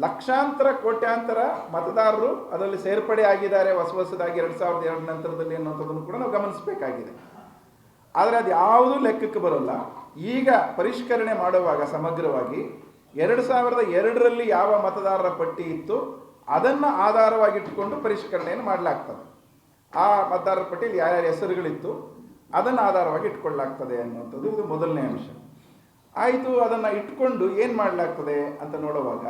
ಲಕ್ಷಾಂತರ ಕೋಟ್ಯಾಂತರ ಮತದಾರರು ಅದರಲ್ಲಿ ಸೇರ್ಪಡೆ ಆಗಿದ್ದಾರೆ ಹೊಸದಾಗಿ 2002 ನಂತರದಲ್ಲಿ ಅನ್ನೋಂಥದ್ದನ್ನು ಕೂಡ ನಾವು ಗಮನಿಸಬೇಕಾಗಿದೆ. ಆದರೆ ಅದು ಯಾವುದೂ ಲೆಕ್ಕಕ್ಕೆ ಬರೋಲ್ಲ. ಈಗ ಪರಿಷ್ಕರಣೆ ಮಾಡುವಾಗ ಸಮಗ್ರವಾಗಿ 2002ರಲ್ಲಿ ಯಾವ ಮತದಾರರ ಪಟ್ಟಿ ಇತ್ತು ಅದನ್ನು ಆಧಾರವಾಗಿಟ್ಟುಕೊಂಡು ಪರಿಷ್ಕರಣೆಯನ್ನು ಮಾಡಲಾಗ್ತದೆ. ಆ ಮತದಾರರ ಪಟ್ಟಿಯಲ್ಲಿ ಯಾರ್ಯಾರ ಹೆಸರುಗಳಿತ್ತು ಅದನ್ನು ಆಧಾರವಾಗಿ ಇಟ್ಕೊಳ್ಳಲಾಗ್ತದೆ ಅನ್ನುವಂಥದ್ದು ಇದು ಮೊದಲನೇ ಅಂಶ. ಆಯಿತು, ಅದನ್ನು ಇಟ್ಕೊಂಡು ಏನು ಮಾಡಲಾಗ್ತದೆ ಅಂತ ನೋಡುವಾಗ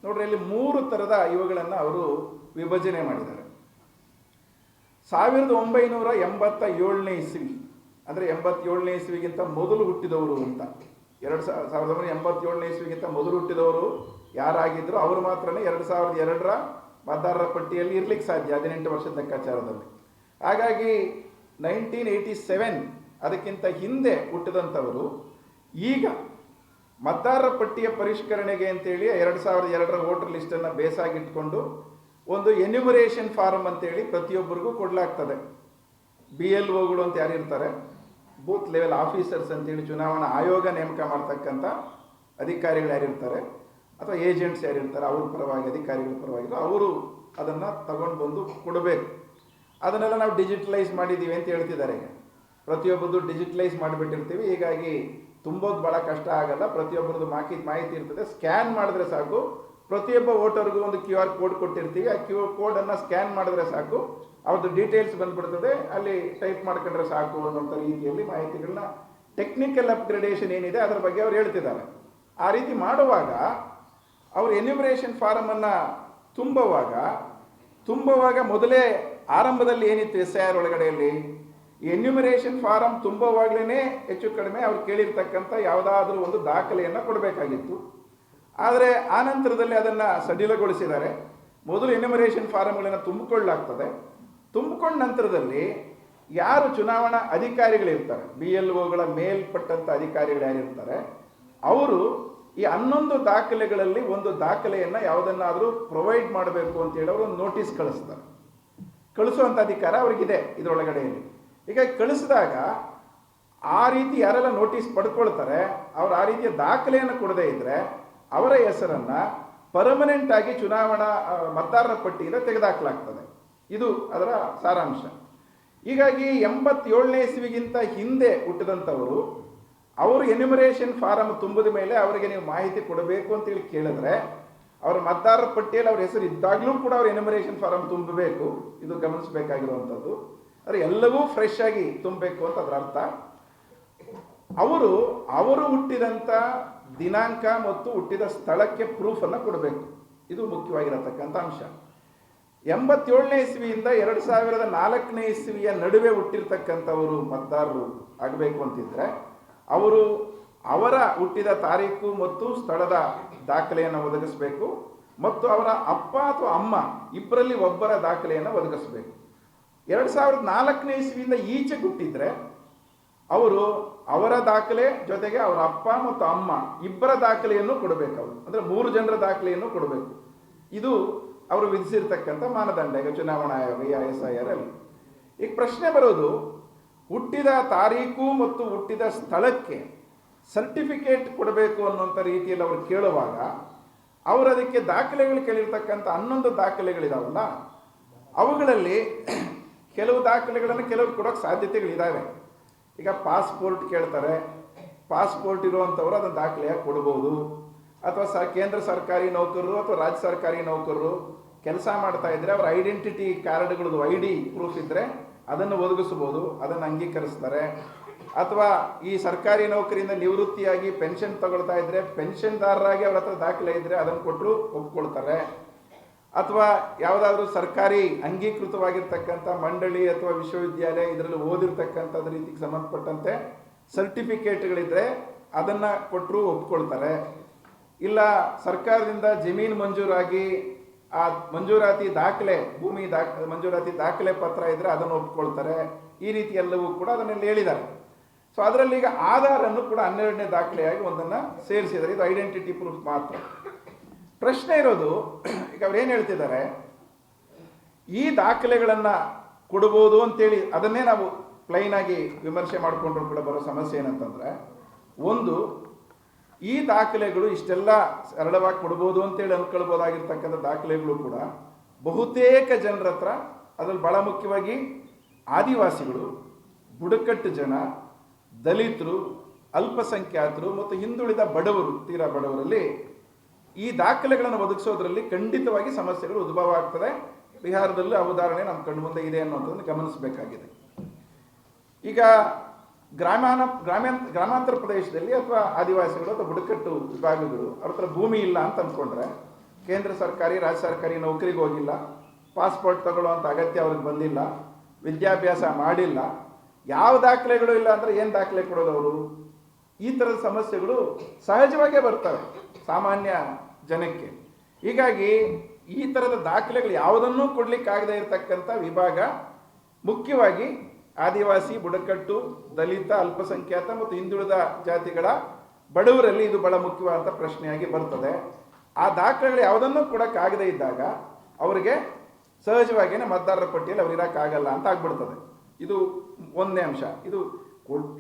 ನೋಡ್ರಿ, ಇಲ್ಲಿ 3 ಥರದ ಇವುಗಳನ್ನು ಅವರು ವಿಭಜನೆ ಮಾಡಿದ್ದಾರೆ. 1987ನೇ ಇಸ್ವಿ ಅಂದರೆ 87ನೇ ಇಸ್ವಿಗಿಂತ ಮೊದಲು ಹುಟ್ಟಿದವರು ಅಂತ, 1987ನೇ ಇಸ್ವಿಗಿಂತ ಮೊದಲು ಹುಟ್ಟಿದವರು ಯಾರಾಗಿದ್ದರು ಅವರು ಮಾತ್ರನೇ 2002ರ ಮತದಾರರ ಪಟ್ಟಿಯಲ್ಲಿ ಇರ್ಲಿಕ್ಕೆ ಸಾಧ್ಯ 18 ವರ್ಷದ ಲೆಕ್ಕಾಚಾರದಲ್ಲಿ. ಹಾಗಾಗಿ 1987 ಅದಕ್ಕಿಂತ ಹಿಂದೆ ಹುಟ್ಟಿದಂಥವರು ಈಗ ಮತದಾರರ ಪಟ್ಟಿಯ ಪರಿಷ್ಕರಣೆಗೆ ಅಂತೇಳಿ 2002ರ ವೋಟರ್ ಲಿಸ್ಟನ್ನು ಬೇಸಾಗಿಟ್ಕೊಂಡು ಒಂದು ಎನ್ಯುಮರೇಷನ್ ಫಾರಮ್ ಅಂತೇಳಿ ಪ್ರತಿಯೊಬ್ಬರಿಗೂ ಕೊಡಲಾಗ್ತದೆ. BLOಗಳು ಅಂತ ಯಾರಿರ್ತಾರೆ, ಬೂತ್ ಲೆವೆಲ್ ಆಫೀಸರ್ಸ್ ಅಂತೇಳಿ ಚುನಾವಣಾ ಆಯೋಗ ನೇಮಕ ಮಾಡ್ತಕ್ಕಂಥ ಅಧಿಕಾರಿಗಳು ಯಾರಿರ್ತಾರೆ ಅಥವಾ ಏಜೆಂಟ್ಸ್ ಯಾರಿರ್ತಾರೆ ಅವ್ರ ಪರವಾಗಿ, ಅಧಿಕಾರಿಗಳ ಪರವಾಗಿ ಅವರು ಅದನ್ನು ತಗೊಂಡು ಬಂದು ಕೊಡಬೇಕು. ಅದನ್ನೆಲ್ಲ ನಾವು ಡಿಜಿಟಲೈಸ್ ಮಾಡಿದ್ದೀವಿ ಅಂತ ಹೇಳ್ತಿದ್ದಾರೆ. ಈಗ ಪ್ರತಿಯೊಬ್ಬರದ್ದು ಡಿಜಿಟಲೈಸ್ ಮಾಡಿಬಿಟ್ಟಿರ್ತೀವಿ, ಹೀಗಾಗಿ ತುಂಬೋದು ಭಾಳ ಕಷ್ಟ ಆಗಲ್ಲ. ಪ್ರತಿಯೊಬ್ಬರದ್ದು ಮಾಹಿತಿ ಇರ್ತದೆ, ಸ್ಕ್ಯಾನ್ ಮಾಡಿದ್ರೆ ಸಾಕು. ಪ್ರತಿಯೊಬ್ಬ ವೋಟರ್ಗೂ ಒಂದು QR ಕೋಡ್ ಕೊಟ್ಟಿರ್ತೀವಿ, ಆ QR ಕೋಡನ್ನು ಸ್ಕ್ಯಾನ್ ಮಾಡಿದ್ರೆ ಸಾಕು, ಅವ್ರದ್ದು ಡೀಟೇಲ್ಸ್ ಬಂದುಬಿಡ್ತದೆ, ಅಲ್ಲಿ ಟೈಪ್ ಮಾಡ್ಕೊಂಡ್ರೆ ಸಾಕು ಅನ್ನೋಂಥ ರೀತಿಯಲ್ಲಿ ಮಾಹಿತಿಗಳನ್ನ ಟೆಕ್ನಿಕಲ್ ಅಪ್ಗ್ರೇಡೇಷನ್ ಏನಿದೆ ಅದರ ಬಗ್ಗೆ ಅವ್ರು ಹೇಳ್ತಿದ್ದಾರೆ. ಆ ರೀತಿ ಮಾಡುವಾಗ ಅವರು ಎನ್ಯುಮರೇಷನ್ ಫಾರಮನ್ನು ತುಂಬುವಾಗ ಮೊದಲೇ ಆರಂಭದಲ್ಲಿ ಏನಿತ್ತು SIR ಒಳಗಡೆಯಲ್ಲಿ ಎನ್ಯುಮರೇಷನ್ ಫಾರಮ್ ತುಂಬುವಾಗಲೇ ಹೆಚ್ಚು ಕಡಿಮೆ ಅವ್ರು ಕೇಳಿರ್ತಕ್ಕಂಥ ಯಾವುದಾದ್ರೂ ಒಂದು ದಾಖಲೆಯನ್ನು ಕೊಡಬೇಕಾಗಿತ್ತು. ಆದರೆ ಆ ನಂತರದಲ್ಲಿ ಅದನ್ನು ಸಡಿಲಗೊಳಿಸಿದ್ದಾರೆ. ಮೊದಲು ಎನ್ಯುಮರೇಷನ್ ಫಾರಮ್ಗಳನ್ನು ತುಂಬಿಕೊಳ್ಳಲಾಗ್ತದೆ. ತುಂಬಿಕೊಂಡ ನಂತರದಲ್ಲಿ ಯಾರು ಚುನಾವಣಾ ಅಧಿಕಾರಿಗಳಿರ್ತಾರೆ, BLOಗಳ ಮೇಲ್ಪಟ್ಟಂಥ ಅಧಿಕಾರಿಗಳು ಯಾರಿರ್ತಾರೆ, ಅವರು ಈ 11 ದಾಖಲೆಗಳಲ್ಲಿ ಒಂದು ದಾಖಲೆಯನ್ನು ಯಾವುದನ್ನಾದರೂ ಪ್ರೊವೈಡ್ ಮಾಡಬೇಕು ಅಂತೇಳಿ ಅವರು ಒಂದು ನೋಟಿಸ್ ಕಳಿಸ್ತಾರೆ. ಕಳಿಸುವಂಥ ಅಧಿಕಾರ ಅವ್ರಿಗಿದೆ ಇದರೊಳಗಡೆಯಲ್ಲಿ. ಹೀಗಾಗಿ ಕಳಿಸಿದಾಗ ಆ ರೀತಿ ಯಾರೆಲ್ಲ ನೋಟಿಸ್ ಪಡ್ಕೊಳ್ತಾರೆ ಅವರು ಆ ರೀತಿಯ ದಾಖಲೆಯನ್ನು ಕೊಡದೇ ಇದ್ದರೆ ಅವರ ಹೆಸರನ್ನು ಪರ್ಮನೆಂಟ್ ಆಗಿ ಚುನಾವಣಾ ಮತದಾರರ ಪಟ್ಟಿಯಿಂದ ತೆಗೆದುಹಾಕಲಾಗ್ತದೆ. ಇದು ಅದರ ಸಾರಾಂಶ. ಹೀಗಾಗಿ 87ನೇ ಇಸ್ವಿಗಿಂತ ಹಿಂದೆ ಹುಟ್ಟಿದಂಥವರು ಅವರು ಎನ್ಯುಮರೇಷನ್ ಫಾರಮ್ ತುಂಬಿದ ಮೇಲೆ ಅವರಿಗೆ ನೀವು ಮಾಹಿತಿ ಕೊಡಬೇಕು ಅಂತೇಳಿ ಕೇಳಿದ್ರೆ ಅವರ ಮತದಾರರ ಪಟ್ಟಿಯಲ್ಲಿ ಅವ್ರ ಹೆಸರು ಇದ್ದಾಗಲೂ ಕೂಡ ಅವರು ಎನ್ಯುಮರೇಷನ್ ಫಾರಮ್ ತುಂಬಬೇಕು. ಇದು ಗಮನಿಸಬೇಕಾಗಿರುವಂಥದ್ದು. ಆದರೆ ಎಲ್ಲವೂ ಫ್ರೆಶ್ ಆಗಿ ತುಂಬಬೇಕು ಅಂತ ಅದರ ಅರ್ಥ. ಅವರು ಹುಟ್ಟಿದಂಥ ದಿನಾಂಕ ಮತ್ತು ಹುಟ್ಟಿದ ಸ್ಥಳಕ್ಕೆ ಪ್ರೂಫನ್ನು ಕೊಡಬೇಕು. ಇದು ಮುಖ್ಯವಾಗಿರತಕ್ಕಂಥ ಅಂಶ. 87ನೇ ಇಸ್ವಿಯಿಂದ 2004ನೇ ಇಸ್ವಿಯ ನಡುವೆ ಹುಟ್ಟಿರ್ತಕ್ಕಂಥವರು ಮತದಾರರು ಆಗಬೇಕು ಅಂತಿದ್ರೆ ಅವರು ಅವರ ಹುಟ್ಟಿದ ತಾರೀಕು ಮತ್ತು ಸ್ಥಳದ ದಾಖಲೆಯನ್ನು ಒದಗಿಸಬೇಕು ಮತ್ತು ಅವರ ಅಪ್ಪ ಅಥವಾ ಅಮ್ಮ ಇಬ್ಬರಲ್ಲಿ ಒಬ್ಬರ ದಾಖಲೆಯನ್ನು ಒದಗಿಸಬೇಕು. 2004ನೇ ಇಸ್ವಿಯಿಂದ ಈಚೆಗೆ ಹುಟ್ಟಿದ್ರೆ ಅವರು ಅವರ ದಾಖಲೆ ಜೊತೆಗೆ ಅವರ ಅಪ್ಪ ಮತ್ತು ಅಮ್ಮ ಇಬ್ಬರ ದಾಖಲೆಯನ್ನು ಕೊಡಬೇಕು. ಅವರು ಅಂದರೆ 3 ಜನರ ದಾಖಲೆಯನ್ನು ಕೊಡಬೇಕು. ಇದು ಅವರು ವಿಧಿಸಿರ್ತಕ್ಕಂಥ ಮಾನದಂಡ ಈಗ ಚುನಾವಣಾ ಆಯೋಗ SIR ಅಲ್ಲಿ. ಈಗ ಪ್ರಶ್ನೆ ಬರೋದು, ಹುಟ್ಟಿದ ತಾರೀಕು ಮತ್ತು ಹುಟ್ಟಿದ ಸ್ಥಳಕ್ಕೆ ಸರ್ಟಿಫಿಕೇಟ್ ಕೊಡಬೇಕು ಅನ್ನುವಂಥ ರೀತಿಯಲ್ಲಿ ಅವರು ಕೇಳುವಾಗ ಅವರು ಅದಕ್ಕೆ ದಾಖಲೆಗಳು ಕೇಳಿರ್ತಕ್ಕಂಥ 11 ದಾಖಲೆಗಳಿದಾವಲ್ಲ, ಅವುಗಳಲ್ಲಿ ಕೆಲವು ದಾಖಲೆಗಳನ್ನು ಕೆಲವರು ಕೊಡೋಕ್ಕೆ ಸಾಧ್ಯತೆಗಳಿದ್ದಾವೆ. ಈಗ ಪಾಸ್ಪೋರ್ಟ್ ಕೇಳ್ತಾರೆ, ಪಾಸ್ಪೋರ್ಟ್ ಇರುವಂಥವರು ಅದನ್ನು ದಾಖಲೆಯಾಗಿ ಕೊಡ್ಬೋದು. ಅಥವಾ ಕೇಂದ್ರ ಸರ್ಕಾರಿ ನೌಕರರು ಅಥವಾ ರಾಜ್ಯ ಸರ್ಕಾರಿ ನೌಕರರು ಕೆಲಸ ಮಾಡ್ತಾ ಇದ್ದರೆ ಅವರ ಐಡೆಂಟಿಟಿ ಕಾರ್ಡ್ಗಳದ್ದು ID ಪ್ರೂಫ್ ಇದ್ದರೆ ಅದನ್ನು ಒದಗಿಸ್ಬೋದು, ಅದನ್ನು ಅಂಗೀಕರಿಸ್ತಾರೆ. ಅಥವಾ ಈ ಸರ್ಕಾರಿ ನೌಕರಿಯಿಂದ ನಿವೃತ್ತಿಯಾಗಿ ಪೆನ್ಷನ್ ತಗೊಳ್ತಾ ಇದ್ದರೆ ಪೆನ್ಷನ್ದಾರರಾಗಿ ಅವ್ರ ಹತ್ರ ದಾಖಲೆ ಇದ್ದರೆ ಅದನ್ನು ಕೊಟ್ಟರು ಒಪ್ಕೊಳ್ತಾರೆ. ಅಥವಾ ಯಾವುದಾದ್ರೂ ಸರ್ಕಾರಿ ಅಂಗೀಕೃತವಾಗಿರ್ತಕ್ಕಂಥ ಮಂಡಳಿ ಅಥವಾ ವಿಶ್ವವಿದ್ಯಾಲಯ ಇದರಲ್ಲಿ ಓದಿರ್ತಕ್ಕಂಥದ್ದು ರೀತಿಗೆ ಸಂಬಂಧಪಟ್ಟಂತೆ ಸರ್ಟಿಫಿಕೇಟ್ಗಳಿದ್ದರೆ ಅದನ್ನು ಕೊಟ್ಟರು ಒಪ್ಕೊಳ್ತಾರೆ. ಇಲ್ಲ ಸರ್ಕಾರದಿಂದ ಜಮೀನು ಮಂಜೂರಾಗಿ ಆ ಮಂಜೂರಾತಿ ದಾಖಲೆ ಭೂಮಿ ಮಂಜೂರಾತಿ ದಾಖಲೆ ಪತ್ರ ಇದ್ದರೆ ಅದನ್ನು ಒಪ್ಕೊಳ್ತಾರೆ. ಈ ರೀತಿ ಎಲ್ಲವೂ ಕೂಡ ಅದನ್ನೆಲ್ಲ ಹೇಳಿದ್ದಾರೆ. ಸೊ ಅದರಲ್ಲಿ ಈಗ ಆಧಾರನ್ನು ಕೂಡ 12ನೇ ದಾಖಲೆಯಾಗಿ ಒಂದನ್ನು ಸೇರಿಸಿದ್ದಾರೆ. ಇದು ಐಡೆಂಟಿಟಿ ಪ್ರೂಫ್ ಮಾತ್ರ. ಪ್ರಶ್ನೆ ಇರೋದು, ಈಗ ಅವ್ರೇನು ಹೇಳ್ತಿದ್ದಾರೆ, ಈ ದಾಖಲೆಗಳನ್ನು ಕೊಡ್ಬೋದು ಅಂತೇಳಿ ಅದನ್ನೇ ನಾವು ಪ್ಲೈನಾಗಿ ವಿಮರ್ಶೆ ಮಾಡಿಕೊಂಡ್ರು ಕೂಡ ಬರೋ ಸಮಸ್ಯೆ ಏನಂತಂದರೆ, ಒಂದು ಈ ದಾಖಲೆಗಳು ಇಷ್ಟೆಲ್ಲ ಸರಳವಾಗಿ ಕೊಡ್ಬೋದು ಅಂತೇಳಿ ಅಂದ್ಕೊಳ್ಬೋದಾಗಿರ್ತಕ್ಕಂಥ ದಾಖಲೆಗಳು ಕೂಡ ಬಹುತೇಕ ಜನರ ಹತ್ರ, ಅದರಲ್ಲಿ ಭಾಳ ಮುಖ್ಯವಾಗಿ ಆದಿವಾಸಿಗಳು, ಬುಡಕಟ್ಟು ಜನ, ದಲಿತರು, ಅಲ್ಪಸಂಖ್ಯಾತರು ಮತ್ತು ಹಿಂದುಳಿದ ಬಡವರು, ತೀರಾ ಬಡವರಲ್ಲಿ ಈ ದಾಖಲೆಗಳನ್ನು ಒದಗಿಸೋದ್ರಲ್ಲಿ ಖಂಡಿತವಾಗಿ ಸಮಸ್ಯೆಗಳು ಉದ್ಭವ ಆಗ್ತದೆ. ಬಿಹಾರದಲ್ಲೂ ಆ ಉದಾಹರಣೆ ನಮ್ಮ ಕಣ್ಣು ಮುಂದೆ ಇದೆ ಅನ್ನೋದನ್ನು ಗಮನಿಸಬೇಕಾಗಿದೆ. ಈಗ ಗ್ರಾಮಾಂತರ ಪ್ರದೇಶದಲ್ಲಿ ಅಥವಾ ಆದಿವಾಸಿಗಳು ಅಥವಾ ಬುಡಕಟ್ಟು ವಿಭಾಗಗಳು ಅವ್ರ ಹತ್ರ ಭೂಮಿ ಇಲ್ಲ ಅಂತ ಅಂದ್ಕೊಂಡ್ರೆ ಕೇಂದ್ರ ಸರ್ಕಾರಿ ರಾಜ್ಯ ಸರ್ಕಾರಿ ನೌಕರಿಗೆ ಹೋಗಿಲ್ಲ, ಪಾಸ್ಪೋರ್ಟ್ ತಗೊಳ್ಳುವಂಥ ಅಗತ್ಯ ಅವ್ರಿಗೆ ಬಂದಿಲ್ಲ, ವಿದ್ಯಾಭ್ಯಾಸ ಮಾಡಿಲ್ಲ, ಯಾವ ದಾಖಲೆಗಳು ಇಲ್ಲ ಅಂದರೆ ಏನು ದಾಖಲೆ ಕೊಡೋದು ಅವರು? ಈ ಥರದ ಸಮಸ್ಯೆಗಳು ಸಹಜವಾಗೇ ಬರ್ತವೆ ಸಾಮಾನ್ಯ ಜನಕ್ಕೆ. ಹೀಗಾಗಿ ಈ ಥರದ ದಾಖಲೆಗಳು ಯಾವುದನ್ನೂ ಕೊಡಲಿಕ್ಕಾಗದೇ ಇರತಕ್ಕಂಥ ವಿಭಾಗ ಮುಖ್ಯವಾಗಿ ಆದಿವಾಸಿ, ಬುಡಕಟ್ಟು, ದಲಿತ, ಅಲ್ಪಸಂಖ್ಯಾತ ಮತ್ತು ಹಿಂದುಳಿದ ಜಾತಿಗಳ ಬಡವರಲ್ಲಿ ಇದು ಬಹಳ ಮುಖ್ಯವಾದಂಥ ಪ್ರಶ್ನೆಯಾಗಿ ಬರ್ತದೆ. ಆ ದಾಖಲೆಗಳು ಯಾವುದನ್ನೂ ಕೊಡೋಕ್ಕಾಗದೇ ಇದ್ದಾಗ ಅವರಿಗೆ ಸಹಜವಾಗಿಯೇ ಮತದಾರರ ಪಟ್ಟಿಯಲ್ಲಿ ಅವ್ರು ಇರೋಕ್ಕಾಗಲ್ಲ ಅಂತ ಆಗ್ಬಿಡ್ತದೆ. ಇದು ಒಂದನೇ ಅಂಶ.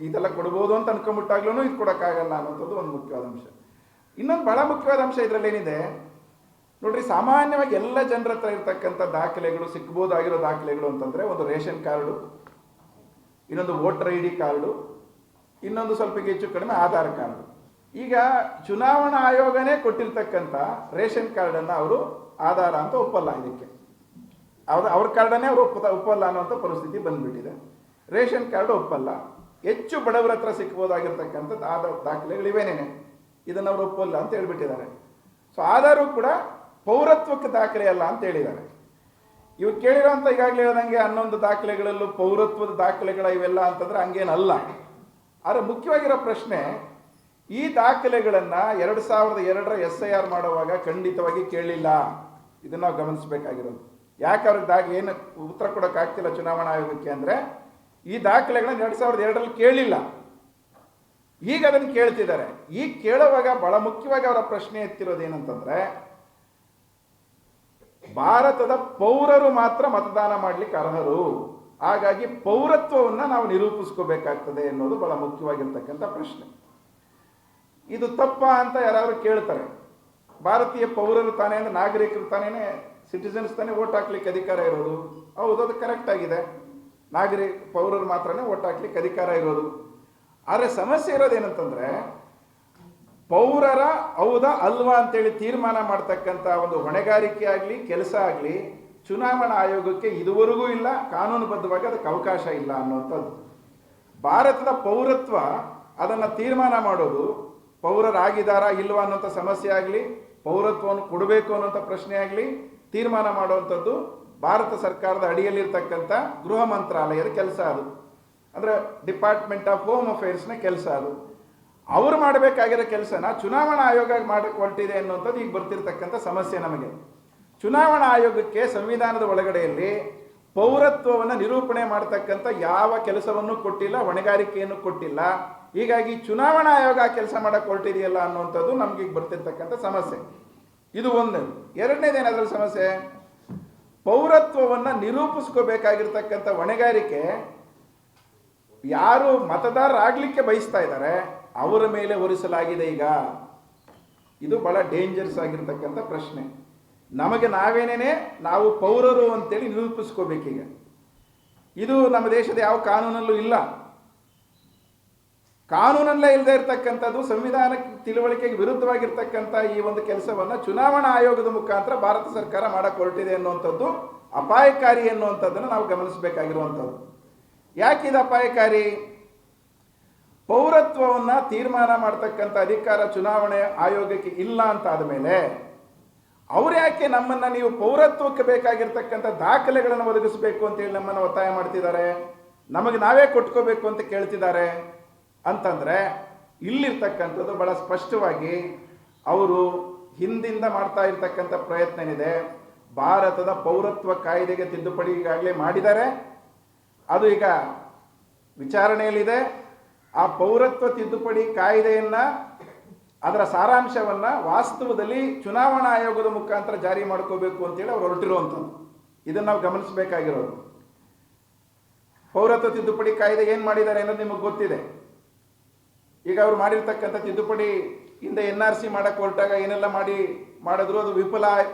ಇದೆಲ್ಲ ಕೊಡ್ಬೋದು ಅಂತ ಅನ್ಕೊಂಡ್ಬಿಟ್ಟಾಗ್ಲೂ ಇದು ಕೊಡೋಕ್ಕಾಗಲ್ಲ ಅನ್ನೋಂಥದ್ದು ಒಂದು ಮುಖ್ಯವಾದ ಅಂಶ. ಇನ್ನೊಂದು ಬಹಳ ಮುಖ್ಯವಾದ ಅಂಶ ಇದರಲ್ಲಿ ಏನಿದೆ ನೋಡ್ರಿ, ಸಾಮಾನ್ಯವಾಗಿ ಎಲ್ಲ ಜನರ ಹತ್ರ ಇರ್ತಕ್ಕಂಥ ದಾಖಲೆಗಳು, ಸಿಗ್ಬೋದಾಗಿರೋ ದಾಖಲೆಗಳು ಅಂತಂದರೆ ಒಂದು ರೇಷನ್ ಕಾರ್ಡು, ಇನ್ನೊಂದು ವೋಟರ್ ID ಕಾರ್ಡು, ಇನ್ನೊಂದು ಸ್ವಲ್ಪ ಹೆಚ್ಚು ಕಡಿಮೆ ಆಧಾರ್ ಕಾರ್ಡು. ಈಗ ಚುನಾವಣಾ ಆಯೋಗನೇ ಕೊಟ್ಟಿರ್ತಕ್ಕಂಥ ರೇಷನ್ ಕಾರ್ಡನ್ನು ಅವರು ಆಧಾರ ಅಂತ ಒಪ್ಪಲ್ಲ. ಇದಕ್ಕೆ ಅವ್ರ ಕಾರ್ಡನ್ನೇ ಅವರು ಒಪ್ಪಲ್ಲ ಅನ್ನೋಂಥ ಪರಿಸ್ಥಿತಿ ಬಂದುಬಿಟ್ಟಿದೆ. ರೇಷನ್ ಕಾರ್ಡು ಒಪ್ಪಲ್ಲ. ಹೆಚ್ಚು ಬಡವರ ಹತ್ರ ಸಿಕ್ಬೋದಾಗಿರ್ತಕ್ಕಂಥದ್ದು ದಾಖಲೆಗಳಿವೇನೇನೆ, ಇದನ್ನು ಅವರು ಒಪ್ಪಲ್ಲ ಅಂತ ಹೇಳ್ಬಿಟ್ಟಿದ್ದಾರೆ. ಸೊ ಆಧಾರು ಕೂಡ ಪೌರತ್ವಕ್ಕೆ ದಾಖಲೆ ಅಲ್ಲ ಅಂತ ಹೇಳಿದ್ದಾರೆ. ಇವು ಕೇಳಿರೋಂಥ ಈಗಾಗಲೇ ಹೇಳ್ದಂಗೆ 11 ದಾಖಲೆಗಳಲ್ಲೂ ಪೌರತ್ವದ ದಾಖಲೆಗಳ ಇವೆಲ್ಲ ಅಂತಂದ್ರೆ ಹಂಗೇನಲ್ಲ. ಆದರೆ ಮುಖ್ಯವಾಗಿರೋ ಪ್ರಶ್ನೆ, ಈ ದಾಖಲೆಗಳನ್ನು 2002 SIR ಮಾಡುವಾಗ ಖಂಡಿತವಾಗಿ ಕೇಳಲಿಲ್ಲ. ಇದನ್ನು ನಾವು ಗಮನಿಸಬೇಕಾಗಿರೋದು. ಯಾಕೆ ಅವ್ರಿಗೆ ಏನು ಉತ್ತರ ಕೊಡೋಕ್ಕಾಗ್ತಿಲ್ಲ ಚುನಾವಣಾ ಆಯೋಗಕ್ಕೆ ಅಂದರೆ, ಈ ದಾಖಲೆಗಳನ್ನ 2002ರಲ್ಲಿ ಕೇಳಲಿಲ್ಲ, ಈಗ ಅದನ್ನು ಕೇಳ್ತಿದ್ದಾರೆ. ಈಗ ಕೇಳುವಾಗ ಬಹಳ ಮುಖ್ಯವಾಗಿ ಅವರ ಪ್ರಶ್ನೆ ಎತ್ತಿರೋದು ಏನಂತಂದ್ರೆ, ಭಾರತದ ಪೌರರು ಮಾತ್ರ ಮತದಾನ ಮಾಡಲಿಕ್ಕೆ ಅರ್ಹರು, ಹಾಗಾಗಿ ಪೌರತ್ವವನ್ನು ನಾವು ನಿರೂಪಿಸ್ಕೋಬೇಕಾಗ್ತದೆ ಅನ್ನೋದು ಬಹಳ ಮುಖ್ಯವಾಗಿರ್ತಕ್ಕಂಥ ಪ್ರಶ್ನೆ. ಇದು ತಪ್ಪಾ ಅಂತ ಯಾರಾದರೂ ಕೇಳ್ತಾರೆ. ಭಾರತೀಯ ಪೌರರು ತಾನೇ ಅಂದರೆ ನಾಗರಿಕರು ತಾನೇ, ಸಿಟಿಸನ್ಸ್ ತಾನೇ ವೋಟ್ ಹಾಕ್ಲಿಕ್ಕೆ ಅಧಿಕಾರ ಇರೋದು. ಹೌದು, ಅದು ಕರೆಕ್ಟ್ ಆಗಿದೆ, ಪೌರರು ಮಾತ್ರನೇ ವೋಟ್ ಹಾಕ್ಲಿಕ್ಕೆ ಅಧಿಕಾರ ಇರೋದು. ಆದರೆ ಸಮಸ್ಯೆ ಇರೋದೇನಂತಂದ್ರೆ, ಪೌರರ ಹೌದಾ ಅಲ್ವಾ ಅಂತೇಳಿ ತೀರ್ಮಾನ ಮಾಡ್ತಕ್ಕಂಥ ಒಂದು ಹೊಣೆಗಾರಿಕೆ ಆಗಲಿ ಕೆಲಸ ಆಗಲಿ ಚುನಾವಣಾ ಆಯೋಗಕ್ಕೆ ಇದುವರೆಗೂ ಇಲ್ಲ, ಕಾನೂನುಬದ್ಧವಾಗಿ ಅದಕ್ಕೆ ಅವಕಾಶ ಇಲ್ಲ ಅನ್ನುವಂಥದ್ದು. ಭಾರತದ ಪೌರತ್ವ ಅದನ್ನು ತೀರ್ಮಾನ ಮಾಡೋದು, ಪೌರರಾಗಿದ್ದಾರಾ ಇಲ್ವಾ ಅನ್ನೋಂಥ ಸಮಸ್ಯೆ ಆಗಲಿ, ಪೌರತ್ವವನ್ನು ಕೊಡಬೇಕು ಅನ್ನೋಂಥ ಪ್ರಶ್ನೆ ಆಗಲಿ ತೀರ್ಮಾನ ಮಾಡುವಂಥದ್ದು ಭಾರತ ಸರ್ಕಾರದ ಅಡಿಯಲ್ಲಿರ್ತಕ್ಕಂಥ ಗೃಹ ಮಂತ್ರಾಲಯದ ಕೆಲಸ. ಅದು ಅಂದರೆ ಡಿಪಾರ್ಟ್ಮೆಂಟ್ ಆಫ್ ಹೋಮ್ ಅಫೇರ್ಸ್ನ ಕೆಲಸ. ಅದು ಅವರು ಮಾಡಬೇಕಾಗಿರೋ ಕೆಲಸನ ಚುನಾವಣಾ ಆಯೋಗ ಮಾಡಕ್ಕೆ ಹೊರಟಿದೆ ಅನ್ನುವಂಥದ್ದು ಈಗ ಬರ್ತಿರ್ತಕ್ಕಂಥ ಸಮಸ್ಯೆ ನಮಗೆ. ಚುನಾವಣಾ ಆಯೋಗಕ್ಕೆ ಸಂವಿಧಾನದ ಒಳಗಡೆಯಲ್ಲಿ ಪೌರತ್ವವನ್ನು ನಿರೂಪಣೆ ಮಾಡ್ತಕ್ಕಂಥ ಯಾವ ಕೆಲಸವನ್ನು ಕೊಟ್ಟಿಲ್ಲ, ಹೊಣೆಗಾರಿಕೆಯನ್ನು ಕೊಟ್ಟಿಲ್ಲ. ಹೀಗಾಗಿ ಚುನಾವಣಾ ಆಯೋಗ ಆ ಕೆಲಸ ಮಾಡಕ್ಕೆ ಹೊರಟಿದೆಯಲ್ಲ ಅನ್ನುವಂಥದ್ದು ನಮ್ಗೆ ಈಗ ಬರ್ತಿರ್ತಕ್ಕಂಥ ಸಮಸ್ಯೆ. ಇದು ಒಂದನೇದು. ಎರಡನೇದೇನಾದ್ರೂ ಸಮಸ್ಯೆ, ಪೌರತ್ವವನ್ನು ನಿರೂಪಿಸ್ಕೋಬೇಕಾಗಿರ್ತಕ್ಕಂಥ ಹೊಣೆಗಾರಿಕೆ ಯಾರು ಮತದಾರರಾಗಲಿಕ್ಕೆ ಬಯಸ್ತಾ ಇದ್ದಾರೆ ಅವರ ಮೇಲೆ ಹೊರಿಸಲಾಗಿದೆ ಈಗ. ಇದು ಬಹಳ ಡೇಂಜರ್ಸ್ ಆಗಿರ್ತಕ್ಕಂಥ ಪ್ರಶ್ನೆ. ನಮಗೆ ನಾವೇನೇನೆ ನಾವು ಪೌರರು ಅಂತೇಳಿ ನಿರೂಪಿಸ್ಕೋಬೇಕೀಗ. ಇದು ನಮ್ಮ ದೇಶದ ಯಾವ ಕಾನೂನಲ್ಲೂ ಇಲ್ಲ. ಕಾನೂನಲ್ಲೇ ಇಲ್ಲದೆ ಇರತಕ್ಕಂಥದ್ದು, ಸಂವಿಧಾನಕ್ಕೆ ತಿಳುವಳಿಕೆಗೆ ವಿರುದ್ಧವಾಗಿರ್ತಕ್ಕಂಥ ಈ ಒಂದು ಕೆಲಸವನ್ನು ಚುನಾವಣಾ ಆಯೋಗದ ಮುಖಾಂತರ ಭಾರತ ಸರ್ಕಾರ ಮಾಡಕ್ಕೆ ಹೊರಟಿದೆ ಅನ್ನುವಂಥದ್ದು ಅಪಾಯಕಾರಿ ಅನ್ನುವಂಥದ್ದನ್ನು ನಾವು ಗಮನಿಸಬೇಕಾಗಿರುವಂಥದ್ದು. ಯಾಕೆ ಇದು ಅಪಾಯಕಾರಿ? ಪೌರತ್ವವನ್ನು ತೀರ್ಮಾನ ಮಾಡ್ತಕ್ಕಂಥ ಅಧಿಕಾರ ಚುನಾವಣೆ ಆಯೋಗಕ್ಕೆ ಇಲ್ಲ ಅಂತ ಆದಮೇಲೆ ಅವ್ರು ಯಾಕೆ ನಮ್ಮನ್ನು ನೀವು ಪೌರತ್ವಕ್ಕೆ ಬೇಕಾಗಿರ್ತಕ್ಕಂಥ ದಾಖಲೆಗಳನ್ನು ಒದಗಿಸಬೇಕು ಅಂತೇಳಿ ನಮ್ಮನ್ನು ಒತ್ತಾಯ ಮಾಡ್ತಿದ್ದಾರೆ, ನಮಗೆ ನಾವೇ ಕೊಟ್ಕೋಬೇಕು ಅಂತ ಕೇಳ್ತಿದ್ದಾರೆ ಅಂತಂದರೆ, ಇಲ್ಲಿರ್ತಕ್ಕಂಥದ್ದು ಬಹಳ ಸ್ಪಷ್ಟವಾಗಿ ಅವರು ಹಿಂದಿಂದ ಮಾಡ್ತಾ ಇರ್ತಕ್ಕಂಥ ಪ್ರಯತ್ನ ಏನಿದೆ, ಭಾರತದ ಪೌರತ್ವ ಕಾಯ್ದೆಗೆ ತಿದ್ದುಪಡಿ ಈಗಾಗಲೇ ಮಾಡಿದ್ದಾರೆ. ಅದು ಈಗ ವಿಚಾರಣೆಯಲ್ಲಿದೆ. ಆ ಪೌರತ್ವ ತಿದ್ದುಪಡಿ ಕಾಯ್ದೆಯನ್ನು, ಅದರ ಸಾರಾಂಶವನ್ನು ವಾಸ್ತವದಲ್ಲಿ ಚುನಾವಣಾ ಆಯೋಗದ ಮುಖಾಂತರ ಜಾರಿ ಮಾಡ್ಕೋಬೇಕು ಅಂತೇಳಿ ಅವ್ರು ಹೊರಟಿರುವಂಥದ್ದು. ಇದನ್ನು ನಾವು ಗಮನಿಸಬೇಕಾಗಿರೋದು. ಪೌರತ್ವ ತಿದ್ದುಪಡಿ ಕಾಯ್ದೆ ಏನು ಮಾಡಿದ್ದಾರೆ ಅನ್ನೋದು ನಿಮಗೆ ಗೊತ್ತಿದೆ. ಈಗ ಅವರು ಮಾಡಿರ್ತಕ್ಕಂಥ ತಿದ್ದುಪಡಿ ಹಿಂದೆ NRC ಮಾಡಕ್ಕೆ ಹೊರಟಾಗ ಏನೆಲ್ಲ ಮಾಡಿದ್ರು ಅದು ವಿಫಲ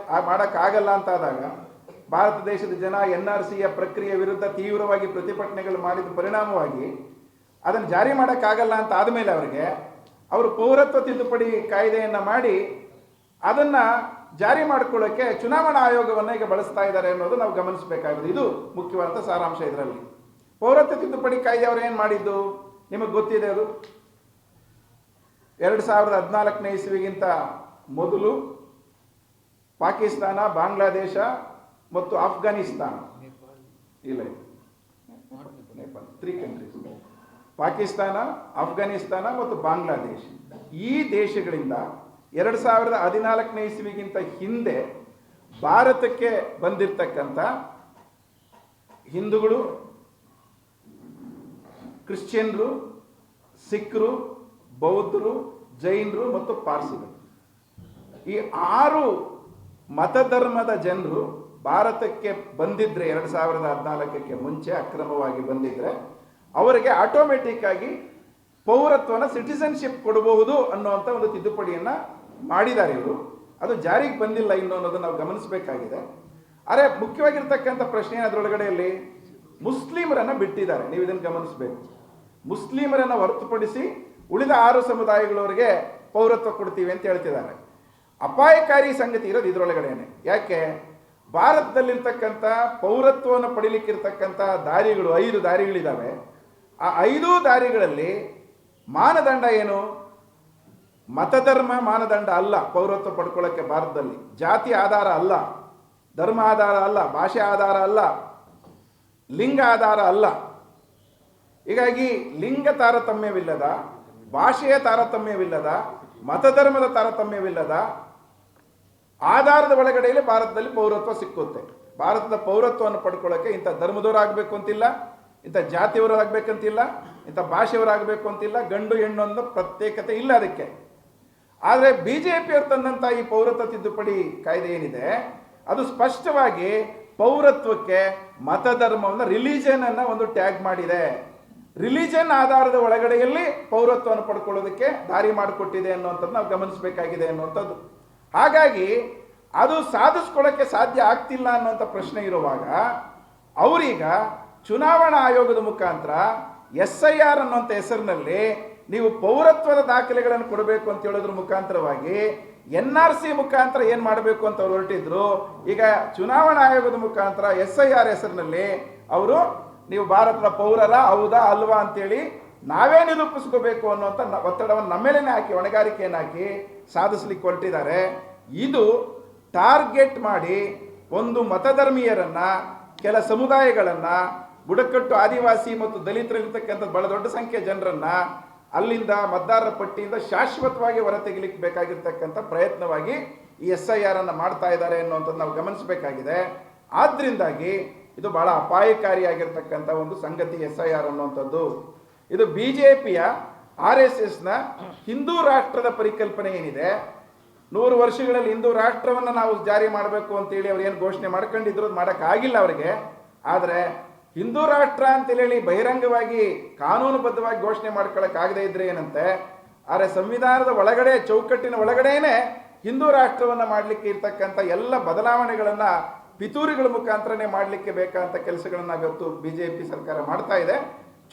ಮಾಡೋಕ್ಕಾಗಲ್ಲ ಅಂತ ಆದಾಗ ಭಾರತ ದೇಶದ ಜನ NRCಯ ಪ್ರಕ್ರಿಯೆ ವಿರುದ್ಧ ತೀವ್ರವಾಗಿ ಪ್ರತಿಭಟನೆಗಳು ಮಾಡಿದ ಪರಿಣಾಮವಾಗಿ ಅದನ್ನು ಜಾರಿ ಮಾಡೋಕ್ಕಾಗಲ್ಲ ಅಂತ ಆದಮೇಲೆ ಅವರು ಪೌರತ್ವ ತಿದ್ದುಪಡಿ ಕಾಯ್ದೆಯನ್ನು ಮಾಡಿ ಅದನ್ನು ಜಾರಿ ಮಾಡ್ಕೊಳ್ಳೋಕ್ಕೆ ಚುನಾವಣಾ ಆಯೋಗವನ್ನು ಈಗ ಬಳಸ್ತಾ ಇದ್ದಾರೆ ಅನ್ನೋದು ನಾವು ಗಮನಿಸಬೇಕಾಗಿದೆ. ಇದು ಮುಖ್ಯವಾದ ಸಾರಾಂಶ. ಇದರಲ್ಲಿ ಪೌರತ್ವ ತಿದ್ದುಪಡಿ ಕಾಯ್ದೆ ಅವರು ಏನು ಮಾಡಿದ್ದು ನಿಮಗೆ ಗೊತ್ತಿದೆ. ಅದು 2014ನೇ ಇಸ್ವಿಗಿಂತ ಮೊದಲು ಪಾಕಿಸ್ತಾನ, ಬಾಂಗ್ಲಾದೇಶ ಮತ್ತು ಆಫ್ಘಾನಿಸ್ತಾನ, ಇಲ್ಲ ನೇಪಾಳ, 3 ಕಂಟ್ರೀಸ್, ಪಾಕಿಸ್ತಾನ, ಆಫ್ಘಾನಿಸ್ತಾನ ಮತ್ತು ಬಾಂಗ್ಲಾದೇಶ, ಈ ದೇಶಗಳಿಂದ 2014ನೇ ಇಸ್ವಿಗಿಂತ ಹಿಂದೆ ಭಾರತಕ್ಕೆ ಬಂದಿರತಕ್ಕಂಥ ಹಿಂದೂಗಳು, ಕ್ರಿಶ್ಚಿಯನ್ರು, ಸಿಖ್ರು, ಬೌದ್ಧರು, ಜೈನರು ಮತ್ತು ಪಾರ್ಸಿಗಳು, ಈ 6 ಮತಧರ್ಮದ ಜನರು ಭಾರತಕ್ಕೆ ಬಂದಿದ್ರೆ 2014ಕ್ಕೆ ಮುಂಚೆ ಅಕ್ರಮವಾಗಿ ಬಂದಿದ್ರೆ ಅವರಿಗೆ ಆಟೋಮೆಟಿಕ್ ಆಗಿ ಪೌರತ್ವನ ಸಿಟಿಸನ್ಶಿಪ್ ಕೊಡಬಹುದು ಅನ್ನುವಂಥ ಒಂದು ತಿದ್ದುಪಡಿಯನ್ನು ಮಾಡಿದ್ದಾರೆ ಇವರು. ಅದು ಜಾರಿಗೆ ಬಂದಿಲ್ಲ ಇನ್ನು ಅನ್ನೋದನ್ನು ನಾವು ಗಮನಿಸಬೇಕಾಗಿದೆ. ಆದರೆ ಮುಖ್ಯವಾಗಿರ್ತಕ್ಕಂಥ ಪ್ರಶ್ನೆ ಅದರೊಳಗಡೆಯಲ್ಲಿ ಮುಸ್ಲಿಮರನ್ನು ಬಿಟ್ಟಿದ್ದಾರೆ. ನೀವು ಇದನ್ನು ಗಮನಿಸಬೇಕು. ಮುಸ್ಲಿಮರನ್ನು ಹೊರತುಪಡಿಸಿ ಉಳಿದ 6 ಸಮುದಾಯಗಳವರಿಗೆ ಪೌರತ್ವ ಕೊಡ್ತೀವಿ ಅಂತ ಹೇಳ್ತಿದ್ದಾರೆ. ಅಪಾಯಕಾರಿ ಸಂಗತಿ ಇರೋದು ಇದರೊಳಗಡೆನೆ. ಯಾಕೆ? ಭಾರತದಲ್ಲಿರ್ತಕ್ಕಂಥ ಪೌರತ್ವವನ್ನು ಪಡಿಲಿಕ್ಕಿರ್ತಕ್ಕಂಥ ದಾರಿಗಳು 5 ದಾರಿಗಳಿದ್ದಾವೆ. ಆ 5 ದಾರಿಗಳಲ್ಲಿ ಮಾನದಂಡ ಏನು? ಮತಧರ್ಮ ಮಾನದಂಡ ಅಲ್ಲ. ಪೌರತ್ವ ಪಡ್ಕೊಳ್ಳೋಕ್ಕೆ ಭಾರತದಲ್ಲಿ ಜಾತಿ ಆಧಾರ ಅಲ್ಲ, ಧರ್ಮ ಆಧಾರ ಅಲ್ಲ, ಭಾಷೆ ಆಧಾರ ಅಲ್ಲ, ಲಿಂಗ ಆಧಾರ ಅಲ್ಲ. ಹೀಗಾಗಿ ಲಿಂಗ ತಾರತಮ್ಯವಿಲ್ಲದ, ಭಾಷೆಯ ತಾರತಮ್ಯವಿಲ್ಲದ, ಮತಧರ್ಮದ ತಾರತಮ್ಯವಿಲ್ಲದ ಆಧಾರದ ಒಳಗಡೆಯಲ್ಲಿ ಭಾರತದಲ್ಲಿ ಪೌರತ್ವ ಸಿಕ್ಕುತ್ತೆ. ಭಾರತದ ಪೌರತ್ವವನ್ನು ಪಡ್ಕೊಳ್ಳೋಕ್ಕೆ ಇಂಥ ಧರ್ಮದವರಾಗಬೇಕು ಅಂತಿಲ್ಲ, ಇಂಥ ಜಾತಿಯವರಾಗಬೇಕಂತಿಲ್ಲ, ಇಂಥ ಭಾಷೆಯವರಾಗಬೇಕು ಅಂತಿಲ್ಲ, ಗಂಡು ಹೆಣ್ಣು ಅನ್ನೋ ಪ್ರತ್ಯೇಕತೆ ಇಲ್ಲ ಅದಕ್ಕೆ. ಆದರೆ BJPಯವರು ತಂದಂಥ ಈ ಪೌರತ್ವ ತಿದ್ದುಪಡಿ ಕಾಯ್ದೆ ಏನಿದೆ ಅದು ಸ್ಪಷ್ಟವಾಗಿ ಪೌರತ್ವಕ್ಕೆ ಮತಧರ್ಮವನ್ನು, ರಿಲಿಜನ್ ಅನ್ನು ಒಂದು ಟ್ಯಾಗ್ ಮಾಡಿದೆ. ರಿಲಿಜನ್ ಆಧಾರದ ಒಳಗಡೆಯಲ್ಲಿ ಪೌರತ್ವವನ್ನು ಪಡ್ಕೊಳ್ಳೋದಕ್ಕೆ ದಾರಿ ಮಾಡಿಕೊಟ್ಟಿದೆ ಅನ್ನುವಂಥದ್ದು ನಾವು ಗಮನಿಸಬೇಕಾಗಿದೆ ಅನ್ನುವಂಥದ್ದು. ಹಾಗಾಗಿ ಅದು ಸಾಧಿಸ್ಕೊಳ್ಳೋಕ್ಕೆ ಸಾಧ್ಯ ಆಗ್ತಿಲ್ಲ ಅನ್ನುವಂಥ ಪ್ರಶ್ನೆ ಇರುವಾಗ ಅವರೀಗ ಚುನಾವಣಾ ಆಯೋಗದ ಮುಖಾಂತರ SIR ಅನ್ನುವಂಥ ಹೆಸರಿನಲ್ಲಿ ನೀವು ಪೌರತ್ವದ ದಾಖಲೆಗಳನ್ನು ಕೊಡಬೇಕು ಅಂತ ಹೇಳೋದ್ರ ಮುಖಾಂತರವಾಗಿ NRC ಮುಖಾಂತರ ಏನು ಮಾಡಬೇಕು ಅಂತ ಅವ್ರು ಹೊರಟಿದ್ರು. ಈಗ ಚುನಾವಣಾ ಆಯೋಗದ ಮುಖಾಂತರ SIR ಹೆಸರಿನಲ್ಲಿ ಅವರು ನೀವು ಭಾರತದ ಪೌರರ ಹೌದಾ ಅಲ್ವಾ ಅಂತೇಳಿ ನಾವೇ ನಿರೂಪಿಸ್ಕೋಬೇಕು ಅನ್ನುವಂಥ ಒತ್ತಡವನ್ನು ನಮ್ಮೇಲೇನೆ ಹಾಕಿ, ಹೊಣೆಗಾರಿಕೆಯನ್ನು ಹಾಕಿ ಸಾಧಿಸ್ಲಿಕ್ಕೆ ಹೊರಟಿದ್ದಾರೆ. ಇದು ಟಾರ್ಗೆಟ್ ಮಾಡಿ ಒಂದು ಮತಧರ್ಮೀಯರನ್ನ, ಕೆಲ ಸಮುದಾಯಗಳನ್ನ, ಬುಡಕಟ್ಟು ಆದಿವಾಸಿ ಮತ್ತು ದಲಿತರಿರ್ತಕ್ಕಂಥ ಬಹಳ ದೊಡ್ಡ ಸಂಖ್ಯೆಯ ಜನರನ್ನ ಅಲ್ಲಿಂದ ಮತದಾರರ ಪಟ್ಟಿಯಿಂದ ಶಾಶ್ವತವಾಗಿ ಹೊರತೆಗಿಲಿಕ್ಕೆ ಬೇಕಾಗಿರ್ತಕ್ಕಂಥ ಪ್ರಯತ್ನವಾಗಿ ಈ SIR ಅನ್ನು ಮಾಡ್ತಾ ಇದ್ದಾರೆ ಅನ್ನುವಂಥದ್ದು ನಾವು ಗಮನಿಸಬೇಕಾಗಿದೆ. ಆದ್ರಿಂದಾಗಿ ಇದು ಬಹಳ ಅಪಾಯಕಾರಿಯಾಗಿರ್ತಕ್ಕಂಥ ಒಂದು ಸಂಗತಿ SIR ಅನ್ನುವಂಥದ್ದು. ಇದು BJPಯ RSSನ ಹಿಂದೂ ರಾಷ್ಟ್ರದ ಪರಿಕಲ್ಪನೆ ಏನಿದೆ, 100 ವರ್ಷಗಳಲ್ಲಿ ಹಿಂದೂ ರಾಷ್ಟ್ರವನ್ನು ನಾವು ಜಾರಿ ಮಾಡಬೇಕು ಅಂತೇಳಿ ಅವ್ರು ಏನು ಘೋಷಣೆ ಮಾಡ್ಕೊಂಡಿದ್ರು ಅದು ಮಾಡೋಕ್ಕಾಗಿಲ್ಲ ಅವರಿಗೆ. ಆದರೆ ಹಿಂದೂ ರಾಷ್ಟ್ರ ಅಂತೇಳಿ ಬಹಿರಂಗವಾಗಿ ಕಾನೂನುಬದ್ಧವಾಗಿ ಘೋಷಣೆ ಮಾಡ್ಕೊಳ್ಳೋಕ್ಕಾಗದೇ ಇದ್ರೆ ಏನಂತೆ, ಆದರೆ ಸಂವಿಧಾನದ ಒಳಗಡೆ, ಚೌಕಟ್ಟಿನ ಒಳಗಡೆನೇ ಹಿಂದೂ ರಾಷ್ಟ್ರವನ್ನು ಮಾಡಲಿಕ್ಕೆ ಇರ್ತಕ್ಕಂಥ ಎಲ್ಲ ಬದಲಾವಣೆಗಳನ್ನು ಪಿತೂರಿಗಳ ಮುಖಾಂತರನೇ ಮಾಡಲಿಕ್ಕೆ ಬೇಕಾದಂಥ ಕೆಲಸಗಳನ್ನು ಇವತ್ತು BJP ಸರ್ಕಾರ ಮಾಡ್ತಾ ಇದೆ.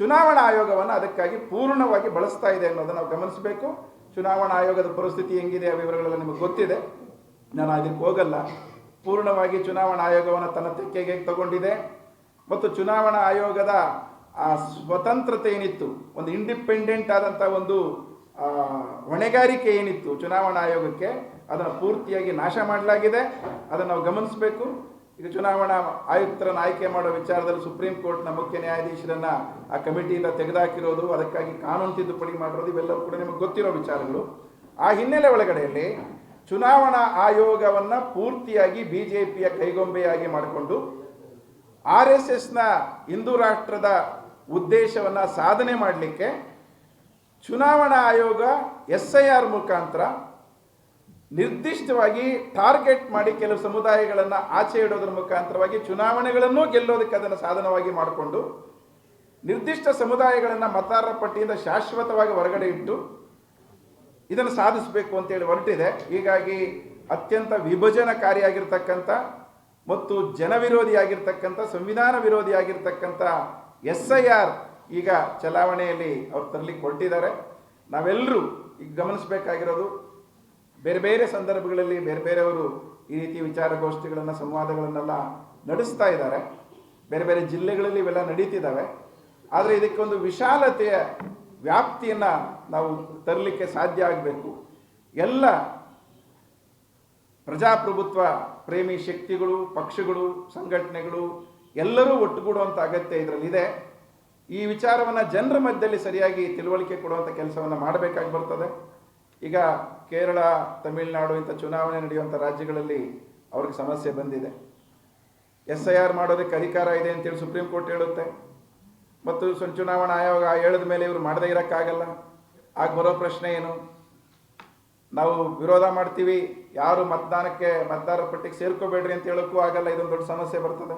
ಚುನಾವಣಾ ಆಯೋಗವನ್ನು ಅದಕ್ಕಾಗಿ ಪೂರ್ಣವಾಗಿ ಬಳಸ್ತಾ ಇದೆ ಅನ್ನೋದನ್ನು ನಾವು ಗಮನಿಸಬೇಕು. ಚುನಾವಣಾ ಆಯೋಗದ ಪರಿಸ್ಥಿತಿ ಹೆಂಗಿದೆ ಆ ವಿವರಗಳೆಲ್ಲ ನಿಮಗೆ ಗೊತ್ತಿದೆ, ನಾನು ಅದಕ್ಕೆ ಹೋಗಲ್ಲ. ಪೂರ್ಣವಾಗಿ ಚುನಾವಣಾ ಆಯೋಗವನ್ನು ತನ್ನ ತೆಕ್ಕೆಗೆ ತಗೊಂಡಿದೆ ಮತ್ತು ಚುನಾವಣಾ ಆಯೋಗದ ಆ ಸ್ವತಂತ್ರತೆ ಏನಿತ್ತು, ಒಂದು ಇಂಡಿಪೆಂಡೆಂಟ್ ಆದಂಥ ಒಂದು ಹೊಣೆಗಾರಿಕೆ ಏನಿತ್ತು ಚುನಾವಣಾ ಆಯೋಗಕ್ಕೆ, ಅದನ್ನು ಪೂರ್ತಿಯಾಗಿ ನಾಶ ಮಾಡಲಾಗಿದೆ. ಅದನ್ನು ನಾವು ಗಮನಿಸಬೇಕು. ಈಗ ಚುನಾವಣಾ ಆಯುಕ್ತರನ್ನು ಆಯ್ಕೆ ಮಾಡೋ ವಿಚಾರದಲ್ಲಿ ಸುಪ್ರೀಂ ಕೋರ್ಟ್ನ ಮುಖ್ಯ ನ್ಯಾಯಾಧೀಶರನ್ನ ಆ ಕಮಿಟಿಯಿಂದ ತೆಗೆದುಹಾಕಿರೋದು, ಅದಕ್ಕಾಗಿ ಕಾನೂನು ತಿದ್ದುಪಡಿ ಮಾಡಿರೋದು, ಇವೆಲ್ಲವೂ ಕೂಡ ನಿಮಗೆ ಗೊತ್ತಿರೋ ವಿಚಾರಗಳು. ಆ ಹಿನ್ನೆಲೆ ಒಳಗಡೆಯಲ್ಲಿ ಚುನಾವಣಾ ಆಯೋಗವನ್ನು ಪೂರ್ತಿಯಾಗಿ BJPಯ ಕೈಗೊಂಬೆಯಾಗಿ ಮಾಡಿಕೊಂಡು RSSನ ಹಿಂದೂ ರಾಷ್ಟ್ರದ ಉದ್ದೇಶವನ್ನು ಸಾಧನೆ ಮಾಡಲಿಕ್ಕೆ ಚುನಾವಣಾ ಆಯೋಗ SIR ಮುಖಾಂತರ ನಿರ್ದಿಷ್ಟವಾಗಿ ಟಾರ್ಗೆಟ್ ಮಾಡಿ ಕೆಲವು ಸಮುದಾಯಗಳನ್ನು ಆಚೆ ಇಡೋದ್ರ ಮುಖಾಂತರವಾಗಿ ಚುನಾವಣೆಗಳನ್ನು ಗೆಲ್ಲೋದಕ್ಕೆ ಅದನ್ನು ಸಾಧನವಾಗಿ ಮಾಡಿಕೊಂಡು ನಿರ್ದಿಷ್ಟ ಸಮುದಾಯಗಳನ್ನು ಮತದಾರರ ಪಟ್ಟಿಯಿಂದ ಶಾಶ್ವತವಾಗಿ ಹೊರಗಡೆ ಇಟ್ಟು ಇದನ್ನು ಸಾಧಿಸಬೇಕು ಅಂತೇಳಿ ಹೊರಟಿದೆ. ಹೀಗಾಗಿ ಅತ್ಯಂತ ವಿಭಜನಕಾರಿಯಾಗಿರ್ತಕ್ಕಂಥ ಮತ್ತು ಜನವಿರೋಧಿಯಾಗಿರ್ತಕ್ಕಂಥ, ಸಂವಿಧಾನ ವಿರೋಧಿಯಾಗಿರ್ತಕ್ಕಂಥ SIR ಈಗ ಚಲಾವಣೆಯಲ್ಲಿ ಅವ್ರು ತರಲಿಕ್ಕೆ ಹೊರಟಿದ್ದಾರೆ. ನಾವೆಲ್ಲರೂ ಈಗ ಗಮನಿಸಬೇಕಾಗಿರೋದು, ಬೇರೆ ಬೇರೆ ಸಂದರ್ಭಗಳಲ್ಲಿ ಬೇರೆ ಬೇರೆಯವರು ಈ ರೀತಿ ವಿಚಾರಗೋಷ್ಠಿಗಳನ್ನು, ಸಂವಾದಗಳನ್ನೆಲ್ಲ ನಡೆಸ್ತಾ ಇದ್ದಾರೆ. ಬೇರೆ ಬೇರೆ ಜಿಲ್ಲೆಗಳಲ್ಲಿ ಇವೆಲ್ಲ ನಡೀತಿದ್ದಾವೆ. ಆದರೆ ಇದಕ್ಕೊಂದು ವಿಶಾಲತೆಯ ವ್ಯಾಪ್ತಿಯನ್ನು ನಾವು ತರಲಿಕ್ಕೆ ಸಾಧ್ಯ ಆಗಬೇಕು. ಎಲ್ಲ ಪ್ರಜಾಪ್ರಭುತ್ವ ಪ್ರೇಮಿ ಶಕ್ತಿಗಳು, ಪಕ್ಷಗಳು, ಸಂಘಟನೆಗಳು ಎಲ್ಲರೂ ಒಟ್ಟುಗೂಡುವಂಥ ಅಗತ್ಯ ಇದರಲ್ಲಿದೆ. ಈ ವಿಚಾರವನ್ನು ಜನರ ಮಧ್ಯದಲ್ಲಿ ಸರಿಯಾಗಿ ತಿಳುವಳಿಕೆ ಕೊಡುವಂಥ ಕೆಲಸವನ್ನು ಮಾಡಬೇಕಾಗಿ ಬರ್ತದೆ. ಈಗ ಕೇರಳ, ತಮಿಳುನಾಡು ಇಂಥ ಚುನಾವಣೆ ನಡೆಯುವಂಥ ರಾಜ್ಯಗಳಲ್ಲಿ ಅವ್ರಿಗೆ ಸಮಸ್ಯೆ ಬಂದಿದೆ. SIR ಮಾಡೋದಕ್ಕೆ ಅಧಿಕಾರ ಇದೆ ಅಂತೇಳಿ ಸುಪ್ರೀಂ ಕೋರ್ಟ್ ಹೇಳುತ್ತೆ ಮತ್ತು ಚುನಾವಣಾ ಆಯೋಗ ಹೇಳಿದ ಮೇಲೆ ಇವರು ಮಾಡದೇ ಇರೋಕ್ಕಾಗಲ್ಲ. ಆಗ ಬರೋ ಪ್ರಶ್ನೆ ಏನು? ನಾವು ವಿರೋಧ ಮಾಡ್ತೀವಿ, ಯಾರು ಮತದಾರರ ಪಟ್ಟಿಗೆ ಸೇರ್ಕೋಬೇಡ್ರಿ ಅಂತ ಹೇಳೋಕ್ಕೂ ಆಗಲ್ಲ. ಇದೊಂದು ದೊಡ್ಡ ಸಮಸ್ಯೆ ಬರ್ತದೆ.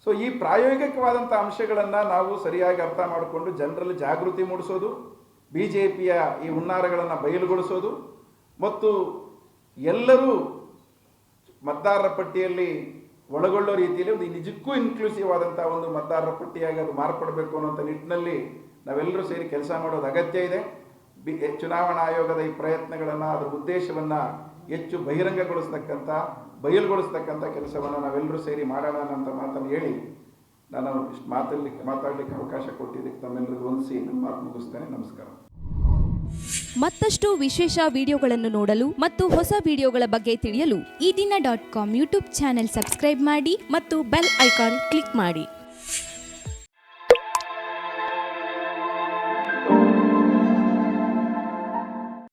ಸೊ ಈ ಪ್ರಾಯೋಗಿಕವಾದಂಥ ಅಂಶಗಳನ್ನು ನಾವು ಸರಿಯಾಗಿ ಅರ್ಥ ಮಾಡಿಕೊಂಡು ಜನರಲ್ಲಿ ಜಾಗೃತಿ ಮೂಡಿಸೋದು, BJPಯ ಈ ಹುನ್ನಾರಗಳನ್ನು ಬಯಲುಗೊಳಿಸೋದು ಮತ್ತು ಎಲ್ಲರೂ ಮತದಾರರ ಪಟ್ಟಿಯಲ್ಲಿ ಒಳಗೊಳ್ಳೋ ರೀತಿಯಲ್ಲಿ ಒಂದು ನಿಜಕ್ಕೂ ಇನ್ಕ್ಲೂಸಿವ್ ಆದಂಥ ಒಂದು ಮತದಾರರ ಪಟ್ಟಿಯಾಗಿ ಅದು ಮಾರ್ಪಡಬೇಕು ಅನ್ನೋಂಥ ನಿಟ್ಟಿನಲ್ಲಿ ನಾವೆಲ್ಲರೂ ಸೇರಿ ಕೆಲಸ ಮಾಡೋದು ಅಗತ್ಯ ಇದೆ. ಚುನಾವಣಾ ಆಯೋಗದ ಈ ಪ್ರಯತ್ನಗಳನ್ನು, ಅದರ ಉದ್ದೇಶವನ್ನು ಹೆಚ್ಚು ಬಹಿರಂಗಗೊಳಿಸ್ತಕ್ಕಂಥ, ಬಯಲುಗೊಳಿಸ್ತಕ್ಕಂಥ ಕೆಲಸವನ್ನು ನಾವೆಲ್ಲರೂ ಸೇರಿ ಮಾಡೋಣ ಅಂತ ಮಾತನ್ನು ಹೇಳಿ ನಾನು ಇಷ್ಟು ಮಾತಾಡಲಿಕ್ಕೆ ಅವಕಾಶ ಕೊಟ್ಟಿದ್ದಕ್ಕೆ ತಮ್ಮೆಲ್ಲರಿಗೂ ವಂದಿಸಿ ನನ್ನ ಮಾತು ಮುಗಿಸ್ತೇನೆ. ನಮಸ್ಕಾರ. ಮತ್ತಷ್ಟು ವಿಶೇಷ ವಿಡಿಯೋಗಳನ್ನು ನೋಡಲು ಮತ್ತು ಹೊಸ ವಿಡಿಯೋಗಳ ಬಗ್ಗೆ ತಿಳಿಯಲು EDina.com ಯೂಟ್ಯೂಬ್ ಚಾನೆಲ್ ಸಬ್ಸ್ಕ್ರೈಬ್ ಮಾಡಿ ಮತ್ತು ಬೆಲ್ ಐಕಾನ್ ಕ್ಲಿಕ್ ಮಾಡಿ.